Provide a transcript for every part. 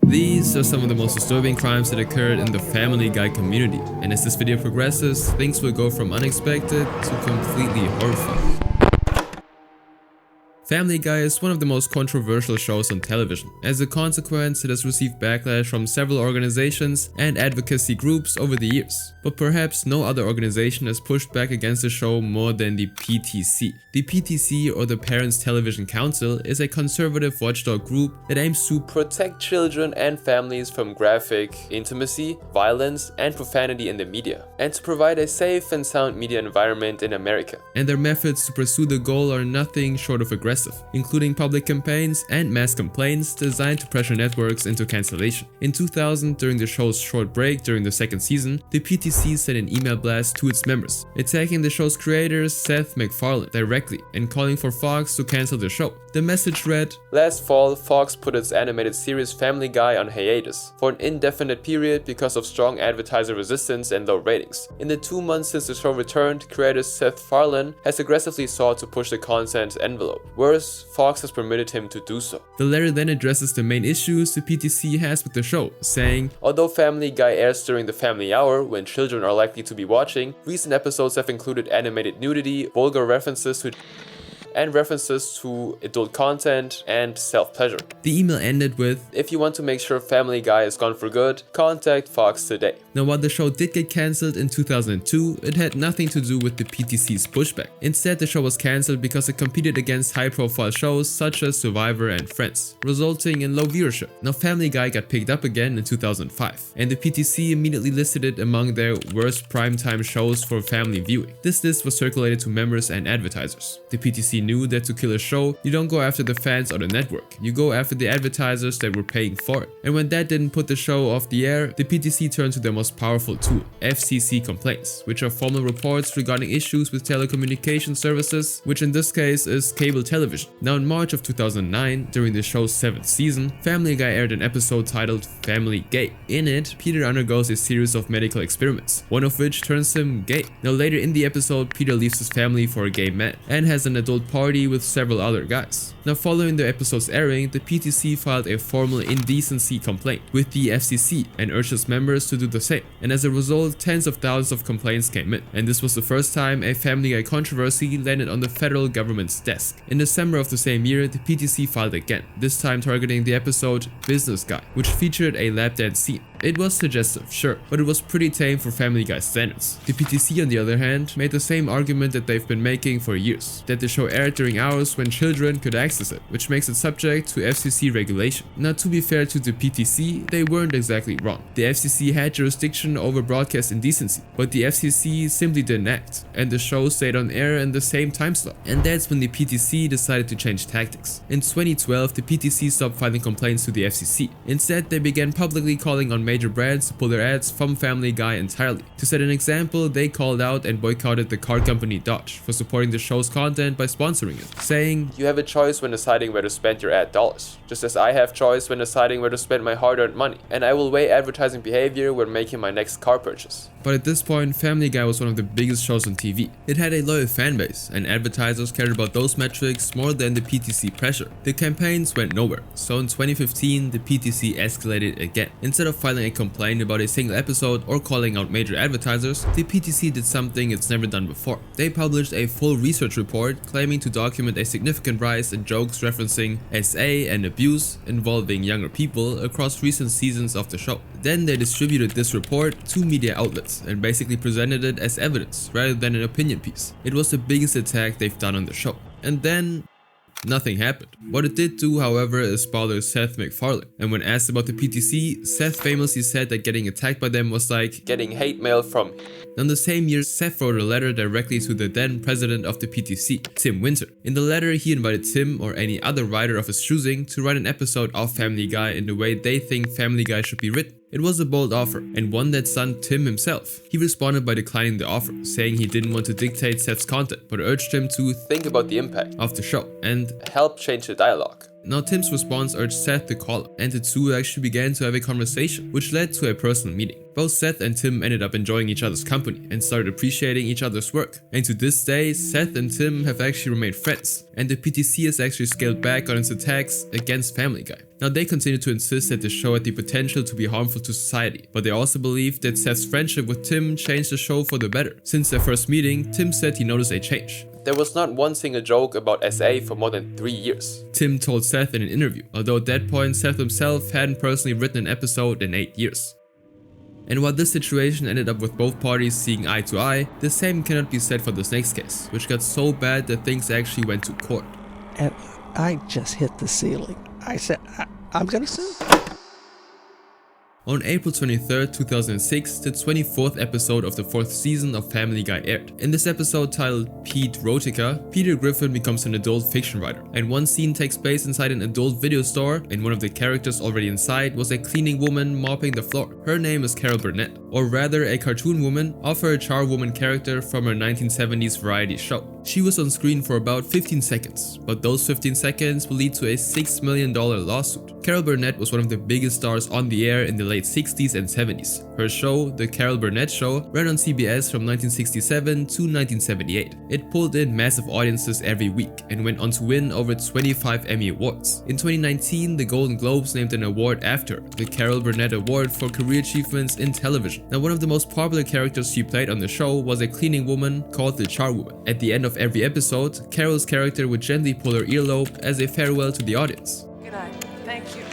These are some of the most disturbing crimes that occurred in the Family Guy community, and as this video progresses, things will go from unexpected to completely horrifying. Family Guy is one of the most controversial shows on television. As a consequence, it has received backlash from several organizations and advocacy groups over the years. But perhaps no other organization has pushed back against the show more than the PTC. The PTC, or the Parents Television Council, is a conservative watchdog group that aims to protect children and families from graphic intimacy, violence, and profanity in the media, and to provide a safe and sound media environment in America. And their methods to pursue the goal are nothing short of aggressive, including public campaigns and mass complaints designed to pressure networks into cancellation. In 2000, during the show's short break during the second season, the PTC sent an email blast to its members, attacking the show's creator Seth MacFarlane directly and calling for Fox to cancel the show. The message read, "Last fall, Fox put its animated series Family Guy on hiatus for an indefinite period because of strong advertiser resistance and low ratings. In the 2 months since the show returned, creator Seth MacFarlane has aggressively sought to push the content envelope. Worse, Fox has permitted him to do so." The letter then addresses the main issues the PTC has with the show, saying, "Although Family Guy airs during the family hour when children are likely to be watching, recent episodes have included animated nudity, vulgar references to adult content, and self-pleasure." The email ended with, "If you want to make sure Family Guy is gone for good, contact Fox today." Now, while the show did get cancelled in 2002, it had nothing to do with the PTC's pushback. Instead, the show was cancelled because it competed against high-profile shows such as Survivor and Friends, resulting in low viewership. Now, Family Guy got picked up again in 2005, and the PTC immediately listed it among their worst primetime shows for family viewing. This list was circulated to members and advertisers. The PTC knew that to kill a show, you don't go after the fans or the network, you go after the advertisers that were paying for it. And when that didn't put the show off the air, the PTC turned to their most powerful tool, FCC complaints, which are formal reports regarding issues with telecommunication services, which in this case is cable television. Now, in March of 2009, during the show's 7th season, Family Guy aired an episode titled Family Gay. In it, Peter undergoes a series of medical experiments, one of which turns him gay. Now, later in the episode, Peter leaves his family for a gay man and has an adult party with several other guys. Now, following the episode's airing, the PTC filed a formal indecency complaint with the FCC and urged its members to do the same. And as a result, tens of thousands of complaints came in. And this was the first time a Family Guy controversy landed on the federal government's desk. In December of the same year, the PTC filed again, this time targeting the episode Business Guy, which featured a lap dance scene. It was suggestive, sure, but it was pretty tame for Family Guy standards. The PTC, on the other hand, made the same argument that they've been making for years, that the show aired during hours when children could access it, which makes it subject to FCC regulation. Now, to be fair to the PTC, they weren't exactly wrong. The FCC had jurisdiction over broadcast indecency, but the FCC simply didn't act, and the show stayed on air in the same time slot. And that's when the PTC decided to change tactics. In 2012, the PTC stopped filing complaints to the FCC. Instead, they began publicly calling on major brands to pull their ads from Family Guy entirely. To set an example, they called out and boycotted the car company Dodge for supporting the show's content by sponsoring it, saying, "You have a choice when deciding where to spend your ad dollars, just as I have choice when deciding where to spend my hard-earned money, and I will weigh advertising behavior when making my next car purchase." But at this point, Family Guy was one of the biggest shows on TV. It had a loyal fan base, and advertisers cared about those metrics more than the PTC pressure. The campaigns went nowhere, so in 2015, the PTC escalated again. Instead of filing a complaint about a single episode or calling out major advertisers, the PTC did something it's never done before. They published a full research report claiming to document a significant rise in jokes referencing SA and abuse involving younger people across recent seasons of the show. Then they distributed this report to media outlets and basically presented it as evidence rather than an opinion piece. It was the biggest attack they've done on the show. And then nothing happened. What it did do, however, is bother Seth MacFarlane. And when asked about the PTC, Seth famously said that getting attacked by them was like getting hate mail from. In the same year, Seth wrote a letter directly to the then president of the PTC, Tim Winter. In the letter, he invited Tim or any other writer of his choosing to write an episode of Family Guy in the way they think Family Guy should be written. It was a bold offer, and one that stunned Tim himself. He responded by declining the offer, saying he didn't want to dictate Seth's content, but urged him to think about the impact of the show and help change the dialogue. Now Tim's response urged Seth to call him, and the two actually began to have a conversation, which led to a personal meeting. Both Seth and Tim ended up enjoying each other's company and started appreciating each other's work. And to this day, Seth and Tim have actually remained friends, and the PTC has actually scaled back on its attacks against Family Guy. Now they continue to insist that the show had the potential to be harmful to society, but they also believe that Seth's friendship with Tim changed the show for the better. Since their first meeting, Tim said he noticed a change. There was not one single joke about SA for more than 3 years, Tim told Seth in an interview, although at that point Seth himself hadn't personally written an episode in 8 years. And while this situation ended up with both parties seeing eye to eye, the same cannot be said for this next case, which got so bad that things actually went to court. And I just hit the ceiling. I said, I'm gonna sue. On April 23, 2006, the 24th episode of the 4th season of Family Guy aired. In this episode titled Pete Rotica, Peter Griffin becomes an adult fiction writer, and one scene takes place inside an adult video store, and one of the characters already inside was a cleaning woman mopping the floor. Her name is Carol Burnett, or rather a cartoon woman of her charwoman character from her 1970s variety show. She was on screen for about 15 seconds, but those 15 seconds will lead to a $6 million lawsuit. Carol Burnett was one of the biggest stars on the air in the late 60s and 70s. Her show, The Carol Burnett Show, ran on CBS from 1967 to 1978. It pulled in massive audiences every week and went on to win over 25 Emmy Awards. In 2019, the Golden Globes named an award after her, the Carol Burnett Award for Career Achievements in Television. Now, one of the most popular characters she played on the show was a cleaning woman called the Charwoman. At the end of every episode, Carol's character would gently pull her earlobe as a farewell to the audience. Good night. Thank you.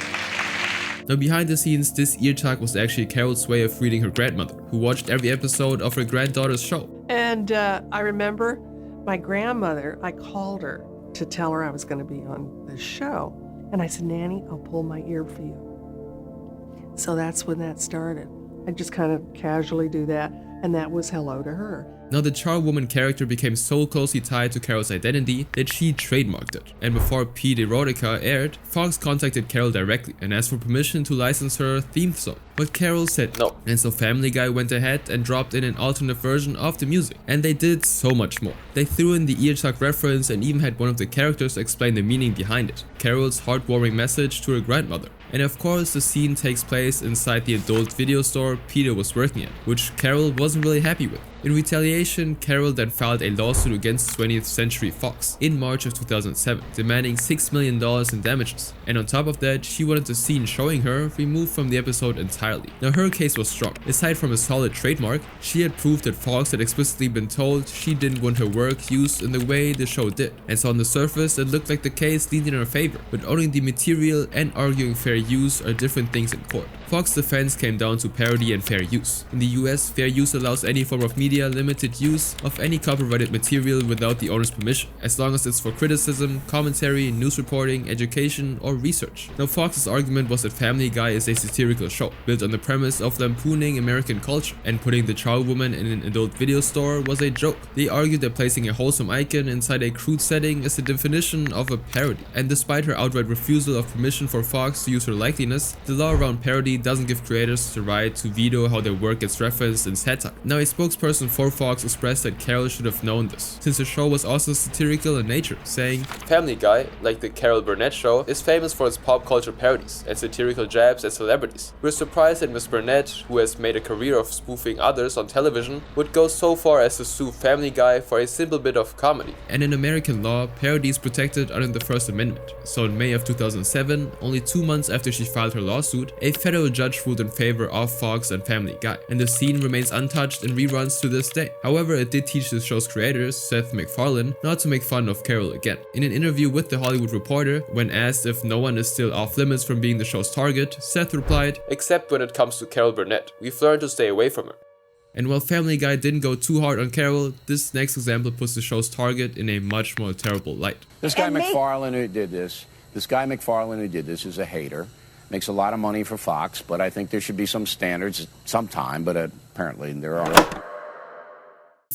Now behind the scenes, this ear tug was actually Carol's way of reading her grandmother, who watched every episode of her granddaughter's show. And I remember my grandmother, I called her to tell her I was going to be on the show. And I said, Nanny, I'll pull my ear for you. So that's when that started. I just kind of casually do that, and that was hello to her. Now the Charwoman character became so closely tied to Carol's identity that she trademarked it. And before Pete Erotica aired, Fox contacted Carol directly and asked for permission to license her theme song. But Carol said no, and so Family Guy went ahead and dropped in an alternate version of the music. And they did so much more. They threw in the ear tug reference and even had one of the characters explain the meaning behind it, Carol's heartwarming message to her grandmother. And of course the scene takes place inside the adult video store Peter was working at, which Carol wasn't really happy with. In retaliation, Carol then filed a lawsuit against 20th Century Fox in March of 2007, demanding $6 million in damages. And on top of that, she wanted the scene showing her removed from the episode entirely. Now her case was strong. Aside from a solid trademark, she had proved that Fox had explicitly been told she didn't want her work used in the way the show did. And so on the surface, it looked like the case leaned in her favor, but owning the material and arguing fair use are different things in court. Fox's defense came down to parody and fair use. In the US, fair use allows any form of media limited use of any copyrighted material without the owner's permission, as long as it's for criticism, commentary, news reporting, education, or research. Now Fox's argument was that Family Guy is a satirical show, built on the premise of lampooning American culture, and putting the Charwoman in an adult video store was a joke. They argued that placing a wholesome icon inside a crude setting is the definition of a parody, and despite her outright refusal of permission for Fox to use her likeness, the law around parody doesn't give creators the right to veto how their work gets referenced in satire. Now a spokesperson for Fox expressed that Carol should have known this, since the show was also satirical in nature, saying, Family Guy, like the Carol Burnett Show, is famous for its pop culture parodies and satirical jabs at celebrities. We're surprised that Miss Burnett, who has made a career of spoofing others on television, would go so far as to sue Family Guy for a simple bit of comedy. And in American law, parody is protected under the First Amendment. So in May of 2007, only 2 months after she filed her lawsuit, a federal judge ruled in favor of Fox and Family Guy, and the scene remains untouched in reruns to this day. However, it did teach the show's creators, Seth MacFarlane, not to make fun of Carol again. In an interview with The Hollywood Reporter, when asked if no one is still off limits from being the show's target, Seth replied, "Except when it comes to Carol Burnett, we've learned to stay away from her." And while Family Guy didn't go too hard on Carol, this next example puts the show's target in a much more terrible light. This guy MacFarlane who did this, is a hater. Makes a lot of money for Fox, but I think there should be some standards sometime, but apparently there aren't.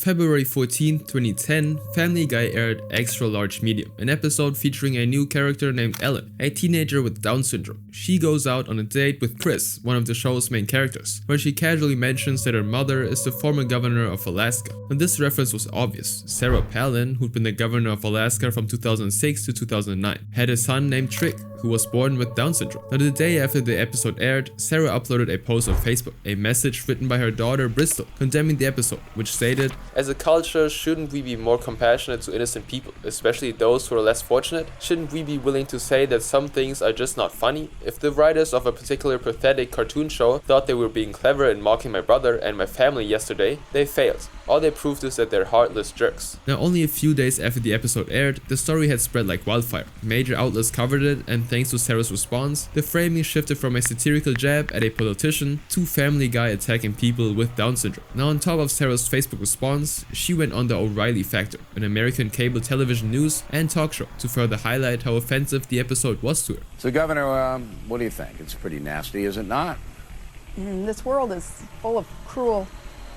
February 14, 2010, Family Guy aired Extra Large Medium, an episode featuring a new character named Ellen, a teenager with Down syndrome. She goes out on a date with Chris, one of the show's main characters, where she casually mentions that her mother is the former governor of Alaska. And this reference was obvious. Sarah Palin, who'd been the governor of Alaska from 2006 to 2009, had a son named Trick, who was born with Down syndrome. Now, the day after the episode aired, Sarah uploaded a post on Facebook, a message written by her daughter Bristol, condemning the episode, which stated, "As a culture, shouldn't we be more compassionate to innocent people, especially those who are less fortunate? Shouldn't we be willing to say that some things are just not funny? If the writers of a particular pathetic cartoon show thought they were being clever in mocking my brother and my family yesterday, they failed. All they proved is that they're heartless jerks." Now, only a few days after the episode aired, the story had spread like wildfire. Major outlets covered it, and thanks to Sarah's response, the framing shifted from a satirical jab at a politician to Family Guy attacking people with Down syndrome. Now, on top of Sarah's Facebook response, she went on the O'Reilly Factor, an American cable television news and talk show, to further highlight how offensive the episode was to her. So, Governor, what do you think? It's pretty nasty, is it not? This world is full of cruel,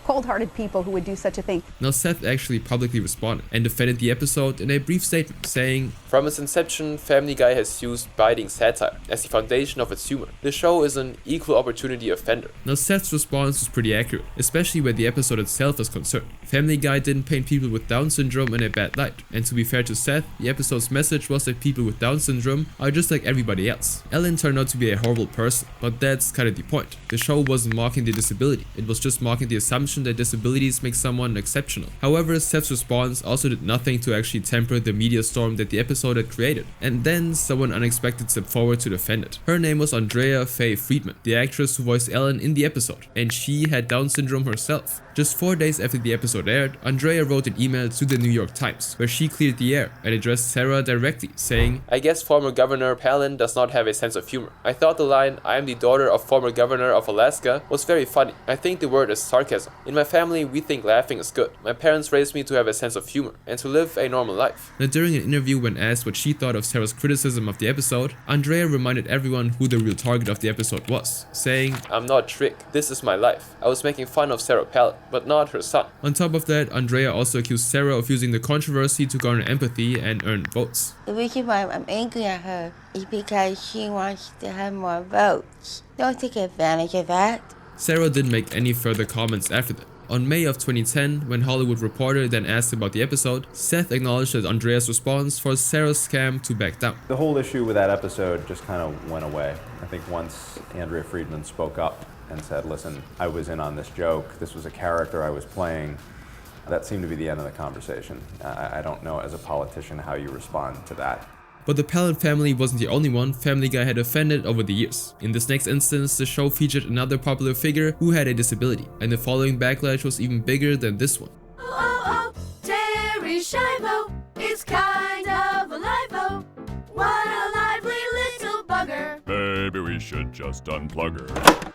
cold-hearted people who would do such a thing. Now, Seth actually publicly responded and defended the episode in a brief statement, saying, "From its inception, Family Guy has used biting satire as the foundation of its humor. The show is an equal opportunity offender." Now, Seth's response was pretty accurate, especially where the episode itself is concerned. Family Guy didn't paint people with Down syndrome in a bad light, and to be fair to Seth, the episode's message was that people with Down syndrome are just like everybody else. Ellen turned out to be a horrible person, but that's kind of the point. The show wasn't mocking the disability, it was just mocking the assumption that disabilities make someone exceptional. However, Seth's response also did nothing to actually temper the media storm that the episode had created. And then someone unexpected stepped forward to defend it. Her name was Andrea Faye Friedman, the actress who voiced Ellen in the episode, and she had Down syndrome herself. Just 4 days after the episode aired, Andrea wrote an email to the New York Times, where she cleared the air and addressed Sarah directly, saying, "I guess former Governor Palin does not have a sense of humor. I thought the line, 'I am the daughter of former governor of Alaska,' was very funny. I think the word is sarcasm. In my family, we think laughing is good. My parents raised me to have a sense of humor and to live a normal life." Now, during an interview when asked what she thought of Sarah's criticism of the episode, Andrea reminded everyone who the real target of the episode was, saying, "I'm not Trick. This is my life. I was making fun of Sarah Palin, but not her son." On top of that, Andrea also accused Sarah of using the controversy to garner empathy and earn votes. "The reason why I'm angry at her is because she wants to have more votes. Don't take advantage of that." Sarah didn't make any further comments after that. On May of 2010, when Hollywood Reporter then asked about the episode, Seth acknowledged that Andrea's response forced Sarah's scam to back down. The whole issue with that episode just kind of went away. I think once Andrea Friedman spoke up and said, "Listen, I was in on this joke. This was a character I was playing," that seemed to be the end of the conversation. I don't know as a politician how you respond to that. But the Palin family wasn't the only one Family Guy had offended over the years. In this next instance, the show featured another popular figure who had a disability, and the following backlash was even bigger than this one. Oh, Terri Schiavo is kind of a liable. What a lively little bugger. Maybe we should just unplug her.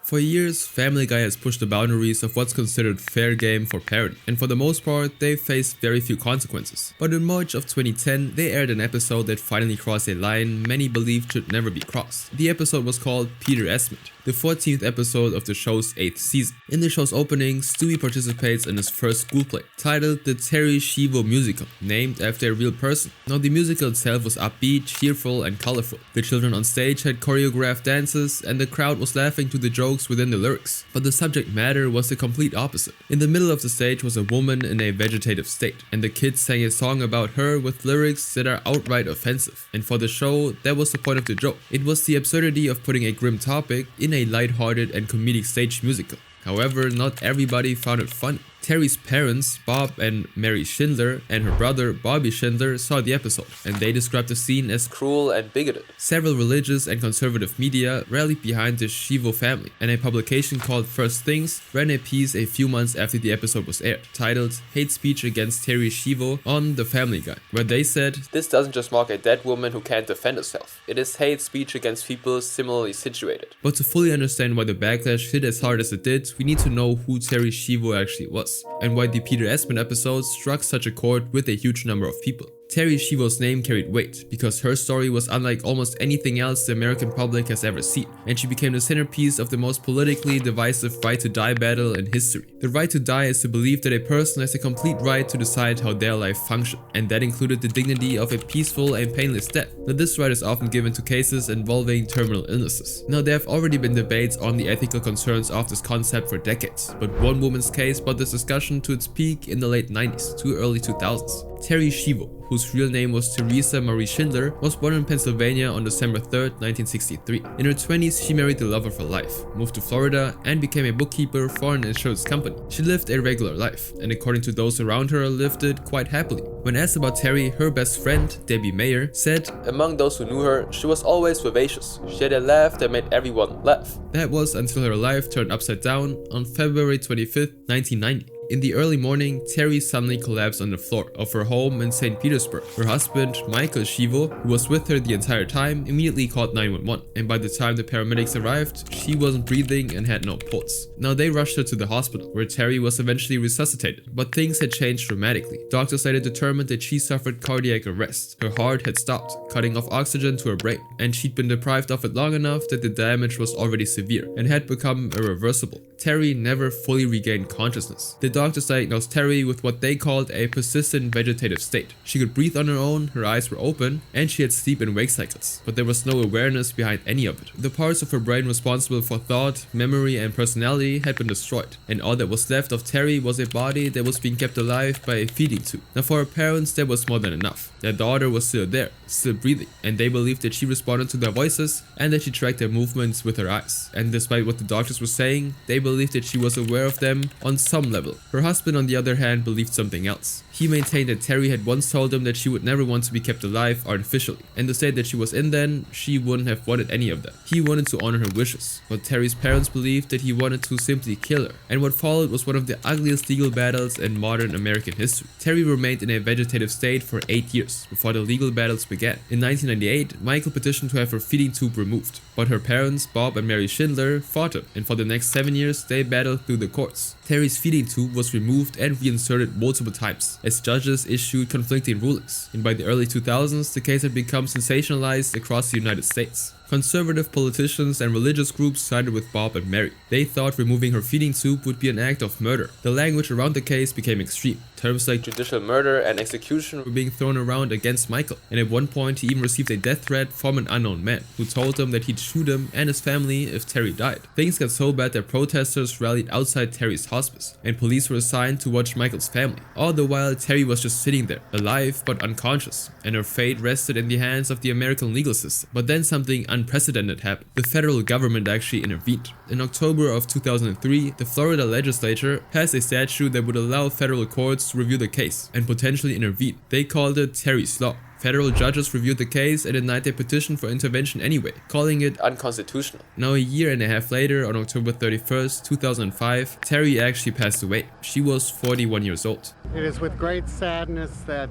For years, Family Guy has pushed the boundaries of what's considered fair game for parody, and for the most part, they've faced very few consequences. But in March of 2010, they aired an episode that finally crossed a line many believed should never be crossed. The episode was called Peter Esmond, the 14th episode of the show's 8th season. In the show's opening, Stewie participates in his first school play, titled the Terri Schiavo Musical, named after a real person. Now, the musical itself was upbeat, cheerful, and colorful. The children on stage had choreographed dances, and the crowd was laughing to the jokes within the lyrics. But the subject matter was the complete opposite. In the middle of the stage was a woman in a vegetative state, and the kids sang a song about her with lyrics that are outright offensive. And for the show, that was the point of the joke. It was the absurdity of putting a grim topic in a lighthearted and comedic stage musical. However, not everybody found it funny. Terry's parents, Bob and Mary Schindler, and her brother, Bobby Schindler, saw the episode, and they described the scene as cruel and bigoted. Several religious and conservative media rallied behind the Schiavo family, and a publication called First Things ran a piece a few months after the episode was aired, titled Hate Speech Against Terri Schiavo on The Family Guy, where they said, "This doesn't just mock a dead woman who can't defend herself. It is hate speech against people similarly situated." But to fully understand why the backlash hit as hard as it did, we need to know who Terri Schiavo actually was, and why the Peter Esmond episode struck such a chord with a huge number of people. Terri Schiavo's name carried weight because her story was unlike almost anything else the American public has ever seen, and she became the centerpiece of the most politically divisive right to die battle in history. The right to die is the belief that a person has a complete right to decide how their life functions, and that included the dignity of a peaceful and painless death. Now, this right is often given to cases involving terminal illnesses. Now, there have already been debates on the ethical concerns of this concept for decades, but one woman's case brought this discussion to its peak in the late 90s to early 2000s. Terri Schiavo, whose real name was Teresa Marie Schindler, was born in Pennsylvania on December 3, 1963. In her 20s, she married the love of her life, moved to Florida, and became a bookkeeper for an insurance company. She lived a regular life, and according to those around her, lived it quite happily. When asked about Terri, her best friend, Debbie Mayer, said, "Among those who knew her, she was always vivacious. She had a laugh that made everyone laugh." That was until her life turned upside down on February 25, 1990. In the early morning, Terri suddenly collapsed on the floor of her home in St. Petersburg. Her husband, Michael Schiavo, who was with her the entire time, immediately called 911, and by the time the paramedics arrived, she wasn't breathing and had no pulse. Now, they rushed her to the hospital, where Terri was eventually resuscitated, but things had changed dramatically. Doctors later determined that she suffered cardiac arrest. Her heart had stopped, cutting off oxygen to her brain, and she'd been deprived of it long enough that the damage was already severe and had become irreversible. Terri never fully regained consciousness. The doctors diagnosed Terri with what they called a persistent vegetative state. She could breathe on her own, her eyes were open, and she had sleep and wake cycles, but there was no awareness behind any of it. The parts of her brain responsible for thought, memory, and personality had been destroyed, and all that was left of Terri was a body that was being kept alive by a feeding tube. Now, for her parents, that was more than enough. Their daughter was still there, still breathing, and they believed that she responded to their voices and that she tracked their movements with her eyes. And despite what the doctors were saying, they believed that she was aware of them on some level. Her husband, on the other hand, believed something else. He maintained that Terri had once told him that she would never want to be kept alive artificially, and the state that she was in then, she wouldn't have wanted any of that. He wanted to honor her wishes, but Terri's parents believed that he wanted to simply kill her, and what followed was one of the ugliest legal battles in modern American history. Terri remained in a vegetative state for 8 years before the legal battles began. In 1998, Michael petitioned to have her feeding tube removed, but her parents, Bob and Mary Schindler, fought him, and for the next 7 years, they battled through the courts. Terri's feeding tube was removed and reinserted multiple times, as judges issued conflicting rulings, and by the early 2000s, the case had become sensationalized across the United States. Conservative politicians and religious groups sided with Bob and Mary. They thought removing her feeding tube would be an act of murder. The language around the case became extreme. Terms like judicial murder and execution were being thrown around against Michael, and at one point he even received a death threat from an unknown man, who told him that he'd shoot him and his family if Terri died. Things got so bad that protesters rallied outside Terri's hospice, and police were assigned to watch Michael's family. All the while, Terri was just sitting there, alive but unconscious, and her fate rested in the hands of the American legal system. But then something unprecedented happened. The federal government actually intervened. In October of 2003, the Florida legislature passed a statute that would allow federal courts to review the case and potentially intervene. They called it Terri's Law. Federal judges reviewed the case and denied their petition for intervention anyway, calling it unconstitutional. Now, a year and a half later, on October 31st, 2005, Terri actually passed away. She was 41 years old. It is with great sadness that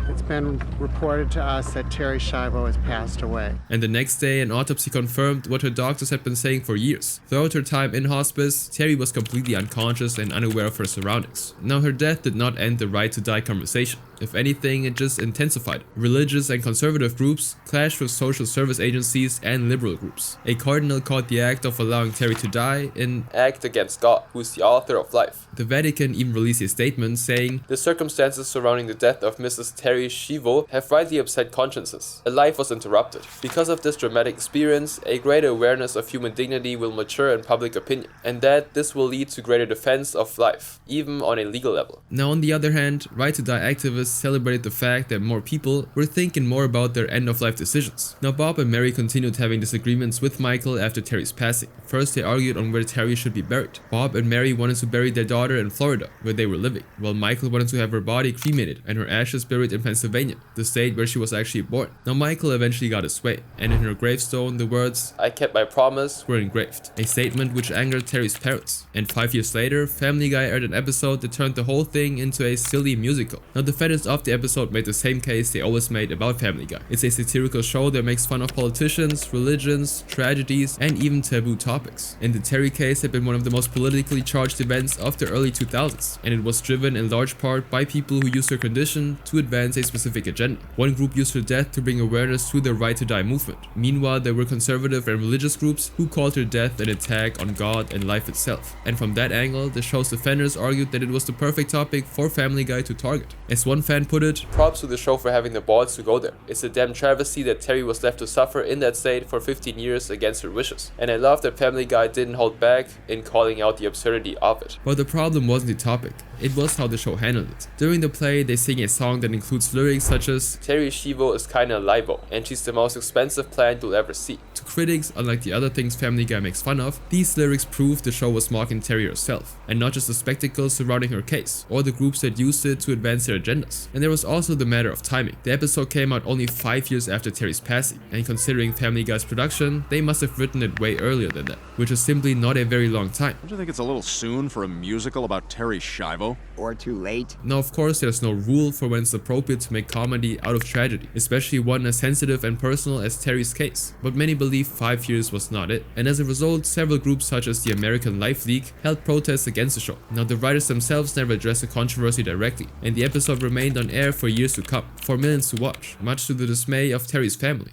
it's been reported to us that Terri Schiavo has passed away. And the next day, an autopsy confirmed what her doctors had been saying for years. Throughout her time in hospice, Terri was completely unconscious and unaware of her surroundings. Now, her death did not end the right to die conversation. If anything, it just intensified. Religious and conservative groups clashed with social service agencies and liberal groups. A cardinal called the act of allowing Terri to die an act against God, who is the author of life. The Vatican even released a statement saying, "The circumstances surrounding the death of Mrs. Terri Schiavo have rightly upset consciences. A life was interrupted. Because of this dramatic experience, a greater awareness of human dignity will mature in public opinion, and that this will lead to greater defense of life, even on a legal level." Now, on the other hand, right to die activists celebrated the fact that more people were thinking more about their end-of-life decisions. Now, Bob and Mary continued having disagreements with Michael after Terri's passing. First, they argued on where Terri should be buried. Bob and Mary wanted to bury their daughter in Florida, where they were living, while Michael wanted to have her body cremated and her ashes buried in Pennsylvania, the state where she was actually born. Now, Michael eventually got his way, and in her gravestone, the words, "I kept my promise," were engraved, a statement which angered Terri's parents. And 5 years later, Family Guy aired an episode that turned the whole thing into a silly musical. Now, the fans of the episode made the same case they always was made about Family Guy. It's a satirical show that makes fun of politicians, religions, tragedies, and even taboo topics. And the Terri case had been one of the most politically charged events of the early 2000s, and it was driven in large part by people who used her condition to advance a specific agenda. One group used her death to bring awareness to the right to die movement. Meanwhile, there were conservative and religious groups who called her death an attack on God and life itself. And from that angle, the show's defenders argued that it was the perfect topic for Family Guy to target. As one fan put it, "Props to the show for having the balls to go there. It's a damn travesty that Terri was left to suffer in that state for 15 years against her wishes. And I love that Family Guy didn't hold back in calling out the absurdity of it." But the problem wasn't the topic, it was how the show handled it. During the play, they sing a song that includes lyrics such as, "Terri Schiavo is kinda liable, and she's the most expensive plant you'll ever see." To critics, unlike the other things Family Guy makes fun of, these lyrics prove the show was mocking Terri herself, and not just the spectacle surrounding her case, or the groups that used it to advance their agendas. And there was also the matter of timing. The episode came out only 5 years after Terri's passing, and considering Family Guy's production, they must have written it way earlier than that, which is simply not a very long time. Don't you think it's a little soon for a musical about Terri Schiavo? Or too late? Now, of course, there's no rule for when it's appropriate to make comedy out of tragedy, especially one as sensitive and personal as Terri's case. But many believe 5 years was not it, and as a result, several groups such as the American Life League held protests against the show. Now, the writers themselves never addressed the controversy directly, and the episode remained on air for years to come, for millions to watch, much to the dismay of Terri's family.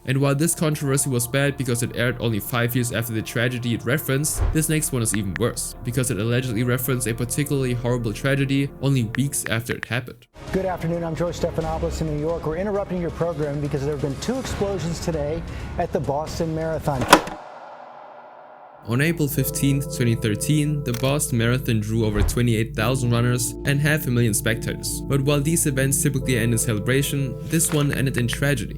And while this controversy was bad because it aired only 5 years after the tragedy it referenced, this next one is even worse, because it allegedly referenced a particularly horrible tragedy only weeks after it happened. Good afternoon, I'm George Stephanopoulos in New York. We're interrupting your program because there have been 2 explosions today at the Boston Marathon. On April 15, 2013, the Boston Marathon drew over 28,000 runners and 500,000 spectators. But while these events typically end in celebration, this one ended in tragedy.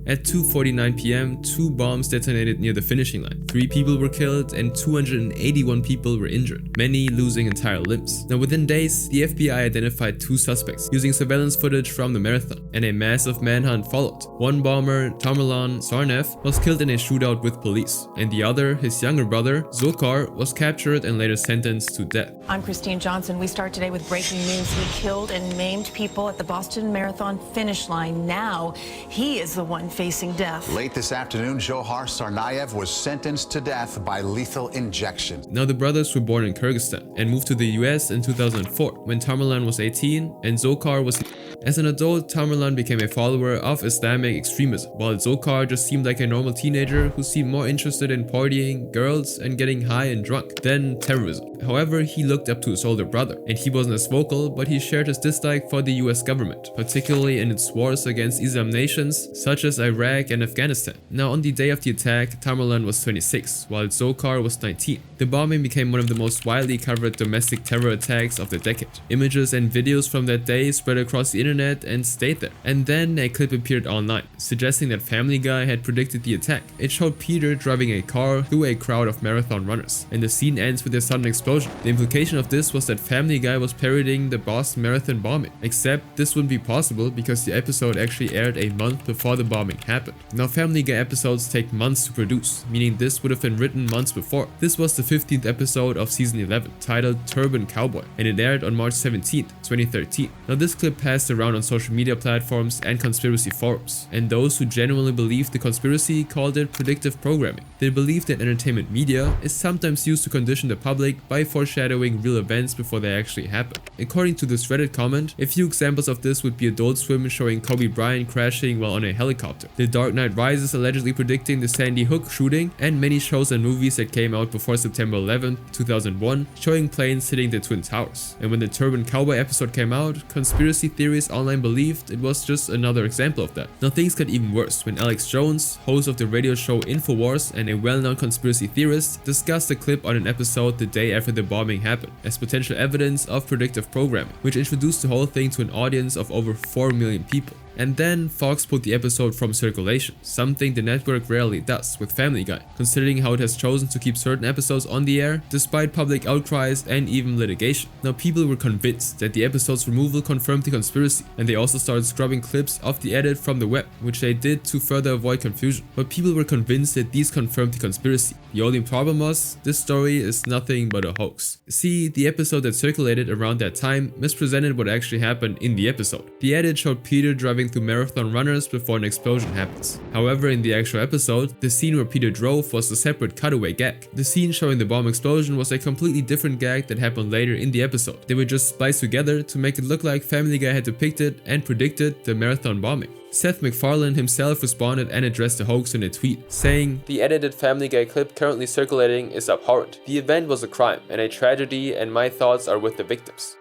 At 2:49 p.m., 2 bombs detonated near the finishing line. 3 people were killed and 281 people were injured, many losing entire limbs. Now, within days, the FBI identified 2 suspects using surveillance footage from the marathon, and a massive manhunt followed. One bomber, Tamerlan Tsarnaev, was killed in a shootout with police, and the other, his younger brother, Dzhokhar, was captured and later sentenced to death. I'm Christine Johnson. We start today with breaking news. He killed and maimed people at the Boston Marathon finish line. Now, he is the one facing death. Late this afternoon, Dzhokhar Tsarnaev was sentenced to death by lethal injection. Now, the brothers were born in Kyrgyzstan and moved to the US in 2004 when Tamerlan was 18 and Dzhokhar was. As an adult, Tamerlan became a follower of Islamic extremism, while Dzhokhar just seemed like a normal teenager who seemed more interested in partying, girls, and getting high and drunk than terrorism. However, he looked up to his older brother, and he wasn't as vocal, but he shared his dislike for the US government, particularly in its wars against Islam nations such as Iraq and Afghanistan. Now, on the day of the attack, Tamerlan was 26, while Dzhokhar was 19. The bombing became one of the most widely covered domestic terror attacks of the decade. Images and videos from that day spread across the internet and stayed there. And then a clip appeared online, suggesting that Family Guy had predicted the attack. It showed Peter driving a car through a crowd of marathon runners, and the scene ends with a sudden explosion. The implication of this was that Family Guy was parodying the Boston Marathon bombing, except this wouldn't be possible because the episode actually aired a month before the bombing happened. Now, Family Guy episodes take months to produce, meaning this would have been written months before. This was the 15th episode of season 11, titled Turban Cowboy, and it aired on March 17, 2013. Now, this clip passed around on social media platforms and conspiracy forums, and those who genuinely believed the conspiracy called it predictive programming. They believed that entertainment media is sometimes used to condition the public by foreshadowing real events before they actually happen. According to this Reddit comment, a few examples of this would be Adult Swim showing Kobe Bryant crashing while on a helicopter, The Dark Knight Rises allegedly predicting the Sandy Hook shooting, and many shows and movies that came out before September 11, 2001, showing planes hitting the Twin Towers. And when the Turban Cowboy episode came out, conspiracy theories online believed it was just another example of that. Now, things got even worse when Alex Jones, host of the radio show InfoWars and a well-known conspiracy theorist, discussed a clip on an episode the day after the bombing happened as potential evidence of predictive programming, which introduced the whole thing to an audience of over 4 million people. And then Fox pulled the episode from circulation, something the network rarely does with Family Guy, considering how it has chosen to keep certain episodes on the air despite public outcries and even litigation. Now, people were convinced that the episode's removal confirmed the conspiracy, and they also started scrubbing clips of the edit from the web, which they did to further avoid confusion. But people were convinced that these confirmed the conspiracy. The only problem was, this story is nothing but a hoax. See, the episode that circulated around that time misrepresented what actually happened in the episode. The edit showed Peter driving talking to marathon runners before an explosion happens. However, in the actual episode, the scene where Peter drove was a separate cutaway gag. The scene showing the bomb explosion was a completely different gag that happened later in the episode. They were just spliced together to make it look like Family Guy had depicted and predicted the marathon bombing. Seth MacFarlane himself responded and addressed the hoax in a tweet, saying, "The edited Family Guy clip currently circulating is abhorrent. The event was a crime and a tragedy, and my thoughts are with the victims."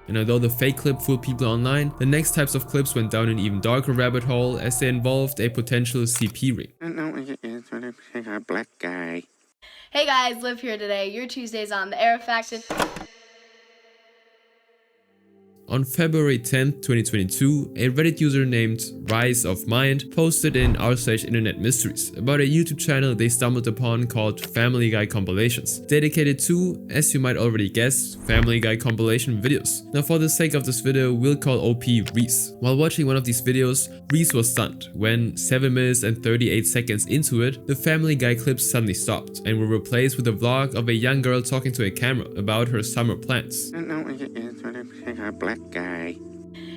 And although the fake clip fooled people online, the next types of clips went down an even darker rabbit hole as they involved a potential CP ring. Black guy. Hey guys, Liv here today. Your Tuesdays on the Aerofaction. On February 10th, 2022, a Reddit user named Rise of Mind posted in r/internet mysteries about a YouTube channel they stumbled upon called Family Guy Compilations, dedicated to, as you might already guess, Family Guy compilation videos. Now for the sake of this video, we'll call OP Reese. While watching one of these videos, Reese was stunned when 7 minutes and 38 seconds into it, the Family Guy clips suddenly stopped and were replaced with a vlog of a young girl talking to a camera about her summer plans. Black guy.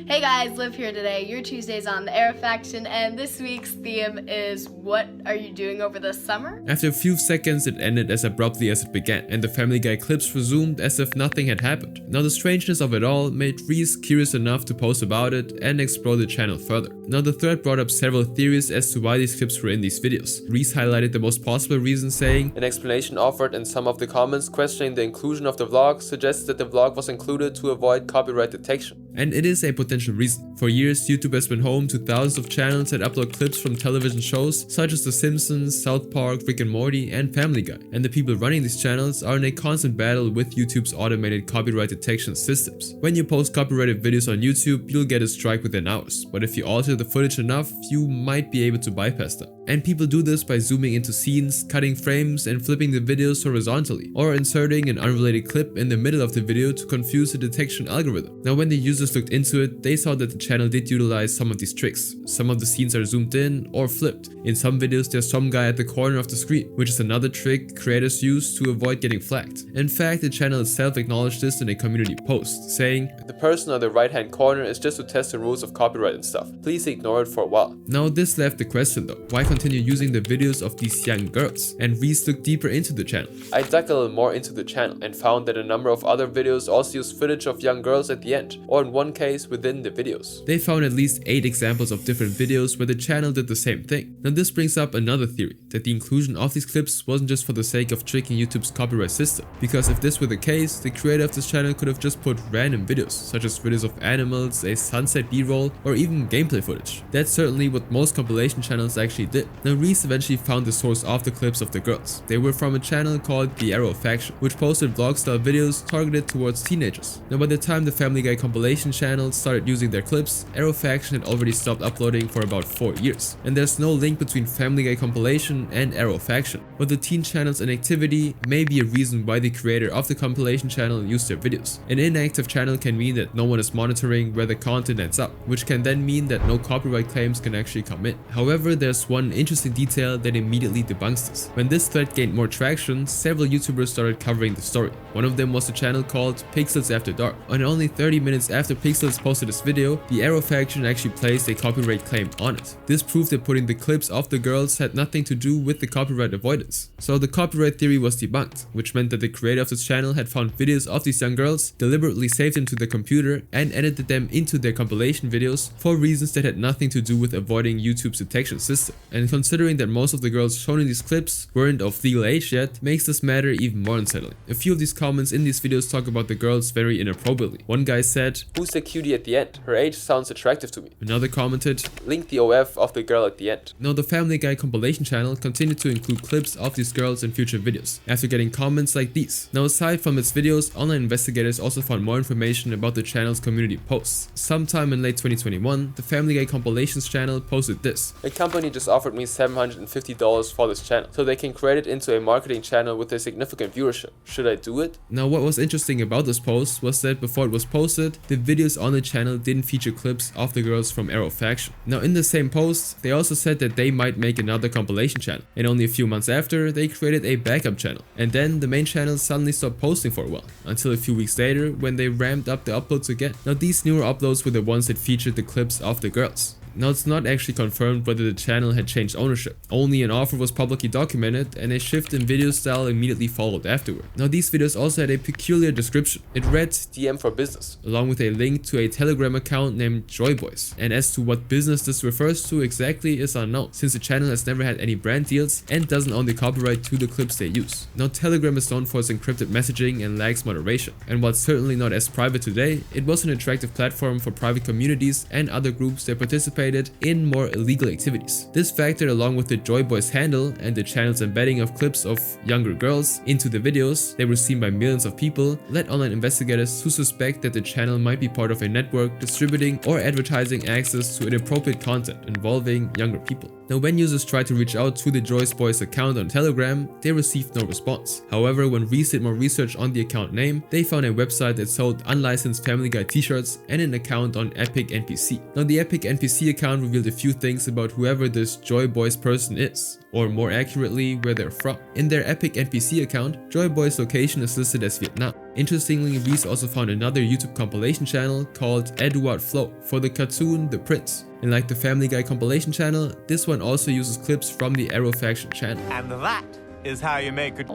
Hey guys, Liv here today. Your Tuesdays on the Aerofaction, and this week's theme is what are you doing over the summer? After a few seconds, it ended as abruptly as it began, and the Family Guy clips resumed as if nothing had happened. Now the strangeness of it all made Reese curious enough to post about it and explore the channel further. Now the thread brought up several theories as to why these clips were in these videos. Reese highlighted the most possible reason, saying, "An explanation offered in some of the comments questioning the inclusion of the vlog suggests that the vlog was included to avoid copyright detection." And it is a potential reason. For years, YouTube has been home to thousands of channels that upload clips from television shows such as The Simpsons, South Park, Rick and Morty, and Family Guy. And the people running these channels are in a constant battle with YouTube's automated copyright detection systems. When you post copyrighted videos on YouTube, you'll get a strike within hours. But if you alter the footage enough, you might be able to bypass them. And people do this by zooming into scenes, cutting frames, and flipping the videos horizontally, or inserting an unrelated clip in the middle of the video to confuse the detection algorithm. Now when the users looked into it, they saw that the channel did utilize some of these tricks. Some of the scenes are zoomed in or flipped. In some videos there's some guy at the corner of the screen, which is another trick creators use to avoid getting flagged. In fact, the channel itself acknowledged this in a community post, saying, "The person on the right hand corner is just to test the rules of copyright and stuff. Please ignore it for a while." Now this left the question though, why continue using the videos of these young girls? And Reese looked deeper into the channel. I dug a little more into the channel and found that a number of other videos also use footage of young girls at the end, or in one case within the videos. They found at least 8 examples of different videos where the channel did the same thing. Now this brings up another theory, that the inclusion of these clips wasn't just for the sake of tricking YouTube's copyright system, because if this were the case, the creator of this channel could have just put random videos, such as videos of animals, a sunset b-roll, or even gameplay footage. That's certainly what most compilation channels actually did. Now Reese eventually found the source of the clips of the girls. They were from a channel called the Aerofaction, which posted vlog-style videos targeted towards teenagers. Now by the time the Family Guy compilation channel started using their clips, Aerofaction had already stopped uploading for about 4 years, and there's no link between Family Guy compilation and Aerofaction. But the teen channel's inactivity may be a reason why the creator of the compilation channel used their videos. An inactive channel can mean that no one is monitoring where the content ends up, which can then mean that no copyright claims can actually come in. However, there's one interesting detail that immediately debunks this. When this thread gained more traction, several YouTubers started covering the story. One of them was a channel called Pixels After Dark. And only 30 minutes after Pixels posted this video, the Aerofaction actually placed a copyright claim on it. This proved that putting the clips of the girls had nothing to do with the copyright avoidance. So the copyright theory was debunked, which meant that the creator of this channel had found videos of these young girls, deliberately saved them to their computer, and edited them into their compilation videos for reasons that had nothing to do with avoiding YouTube's detection system. And considering that most of the girls shown in these clips weren't of legal age yet, makes this matter even more unsettling. A few of these comments in these videos talk about the girls very inappropriately. One guy said, "Who's the cutie at the end? Her age sounds attractive to me." Another commented, "Link the OF of the girl at the end." Now the Family Guy compilation channel continued to include clips of these girls in future videos, after getting comments like these. Now aside from its videos, online investigators also found more information about the channel's community posts. Sometime in late 2021, the Family Guy compilations channel posted this: "A company just offered me $750 for this channel, so they can create it into a marketing channel with a significant viewership. Should I do it?" Now what was interesting about this post was that before it was posted, the videos on the channel didn't feature clips of the girls from Aerofaction. Now in the same post, they also said that they might make another compilation channel, and only a few months after, they created a backup channel. And then the main channel suddenly stopped posting for a while, until a few weeks later when they ramped up the uploads again. Now these newer uploads were the ones that featured the clips of the girls. Now it's not actually confirmed whether the channel had changed ownership. Only an offer was publicly documented and a shift in video style immediately followed afterward. Now these videos also had a peculiar description. It read DM for business, along with a link to a Telegram account named Joy Boys. And as to what business this refers to exactly is unknown, since the channel has never had any brand deals and doesn't own the copyright to the clips they use. Now Telegram is known for its encrypted messaging and lacks moderation, and while certainly not as private today, it was an attractive platform for private communities and other groups that participated in more illegal activities. This factor, along with the Joy Boys handle and the channel's embedding of clips of younger girls into the videos that were seen by millions of people, led online investigators to suspect that the channel might be part of a network distributing or advertising access to inappropriate content involving younger people. Now when users tried to reach out to the Joy Boys account on Telegram, they received no response. However, when Reese did more research on the account name, they found a website that sold unlicensed Family Guy t-shirts and an account on Epic NPC. Now the Epic NPC account revealed a few things about whoever this Joy Boys person is, or more accurately, where they're from. In their Epic NPC account, Joy Boys' location is listed as Vietnam. Interestingly, Reese also found another YouTube compilation channel called Edward Flow for the cartoon The Prince. And like the Family Guy compilation channel, this one also uses clips from the Arrow Faction channel. And that is how you make it.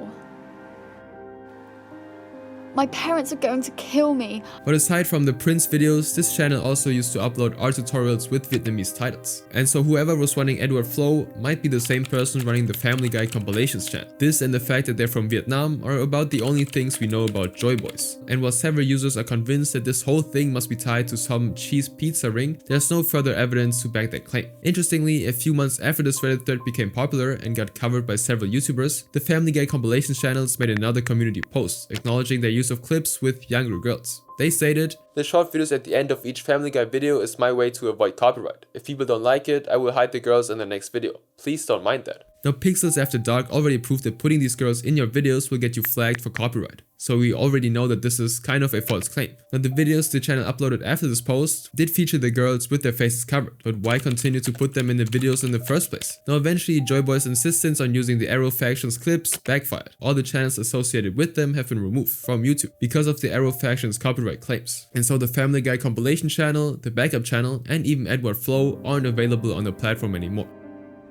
My parents are going to kill me. But aside from the Prince videos, this channel also used to upload art tutorials with Vietnamese titles. And so whoever was running Edward Flow might be the same person running the Family Guy compilations channel. This and the fact that they're from Vietnam are about the only things we know about Joy Boys. And while several users are convinced that this whole thing must be tied to some cheese pizza ring, there's no further evidence to back that claim. Interestingly, a few months after this Reddit thread became popular and got covered by several YouTubers, the Family Guy compilations channels made another community post acknowledging their use of clips with younger girls. They stated, "The short videos at the end of each Family Guy video is my way to avoid copyright. If people don't like it, I will hide the girls in the next video. Please don't mind that." Now Pixels After Dark already proved that putting these girls in your videos will get you flagged for copyright. So we already know that this is kind of a false claim. Now the videos the channel uploaded after this post did feature the girls with their faces covered, but why continue to put them in the videos in the first place? Now eventually Joy Boy's insistence on using the Arrow Faction's clips backfired. All the channels associated with them have been removed from YouTube because of the Arrow Faction's copyright claims. And so the Family Guy compilation channel, the backup channel, and even Edward Flow aren't available on the platform anymore.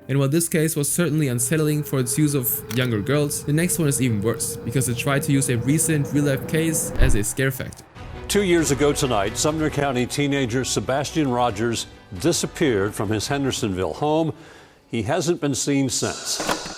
And while this case was certainly unsettling for its use of younger girls, the next one is even worse, because it tried to use a recent real-life case as a scare factor. 2 years ago tonight, Sumner County teenager Sebastian Rogers disappeared from his Hendersonville home. He hasn't been seen since.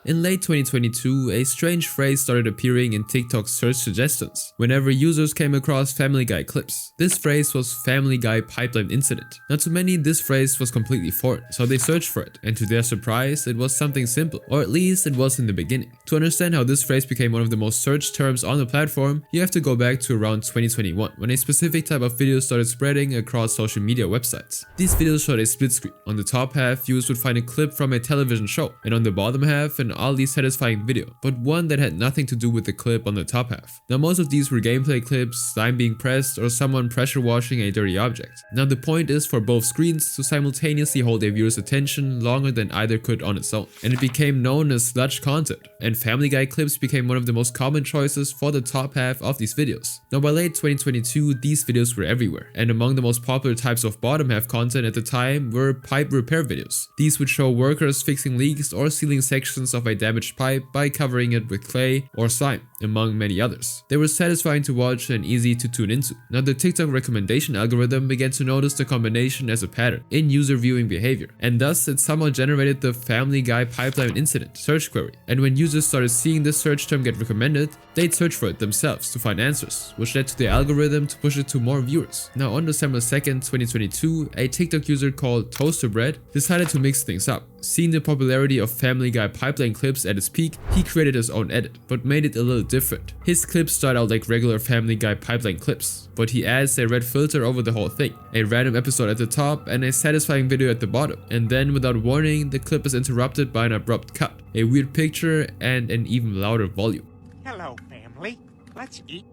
In late 2022, a strange phrase started appearing in TikTok's search suggestions whenever users came across Family Guy clips. This phrase was Family Guy Pipeline Incident. Now to many, this phrase was completely foreign, so they searched for it, and to their surprise, it was something simple, or at least it was in the beginning. To understand how this phrase became one of the most searched terms on the platform, you have to go back to around 2021, when a specific type of video started spreading across social media websites. These videos showed a split screen. On the top half, viewers would find a clip from a television show, and on the bottom half, an oddly satisfying video, but one that had nothing to do with the clip on the top half. Now most of these were gameplay clips, time being pressed, or someone pressure washing a dirty object. Now the point is for both screens to simultaneously hold a viewer's attention longer than either could on its own, and it became known as sludge content, and Family Guy clips became one of the most common choices for the top half of these videos. Now by late 2022, these videos were everywhere, and among the most popular types of bottom half content at the time were pipe repair videos. These would show workers fixing leaks or sealing sections of a damaged pipe by covering it with clay or slime, among many others. They were satisfying to watch and easy to tune into. Now the TikTok recommendation algorithm began to notice the combination as a pattern in user viewing behavior, and thus it somehow generated the Family Guy Pipeline Incident search query. And when users started seeing this search term get recommended, they'd search for it themselves to find answers, which led to the algorithm to push it to more viewers. Now on December 2nd, 2022, a TikTok user called Toaster Bread decided to mix things up. Seeing the popularity of Family Guy pipeline clips at its peak, he created his own edit, but made it a little different. His clips start out like regular Family Guy pipeline clips, but he adds a red filter over the whole thing, a random episode at the top, and a satisfying video at the bottom. And then without warning, the clip is interrupted by an abrupt cut, a weird picture, and an even louder volume. Hello, family. Let's eat.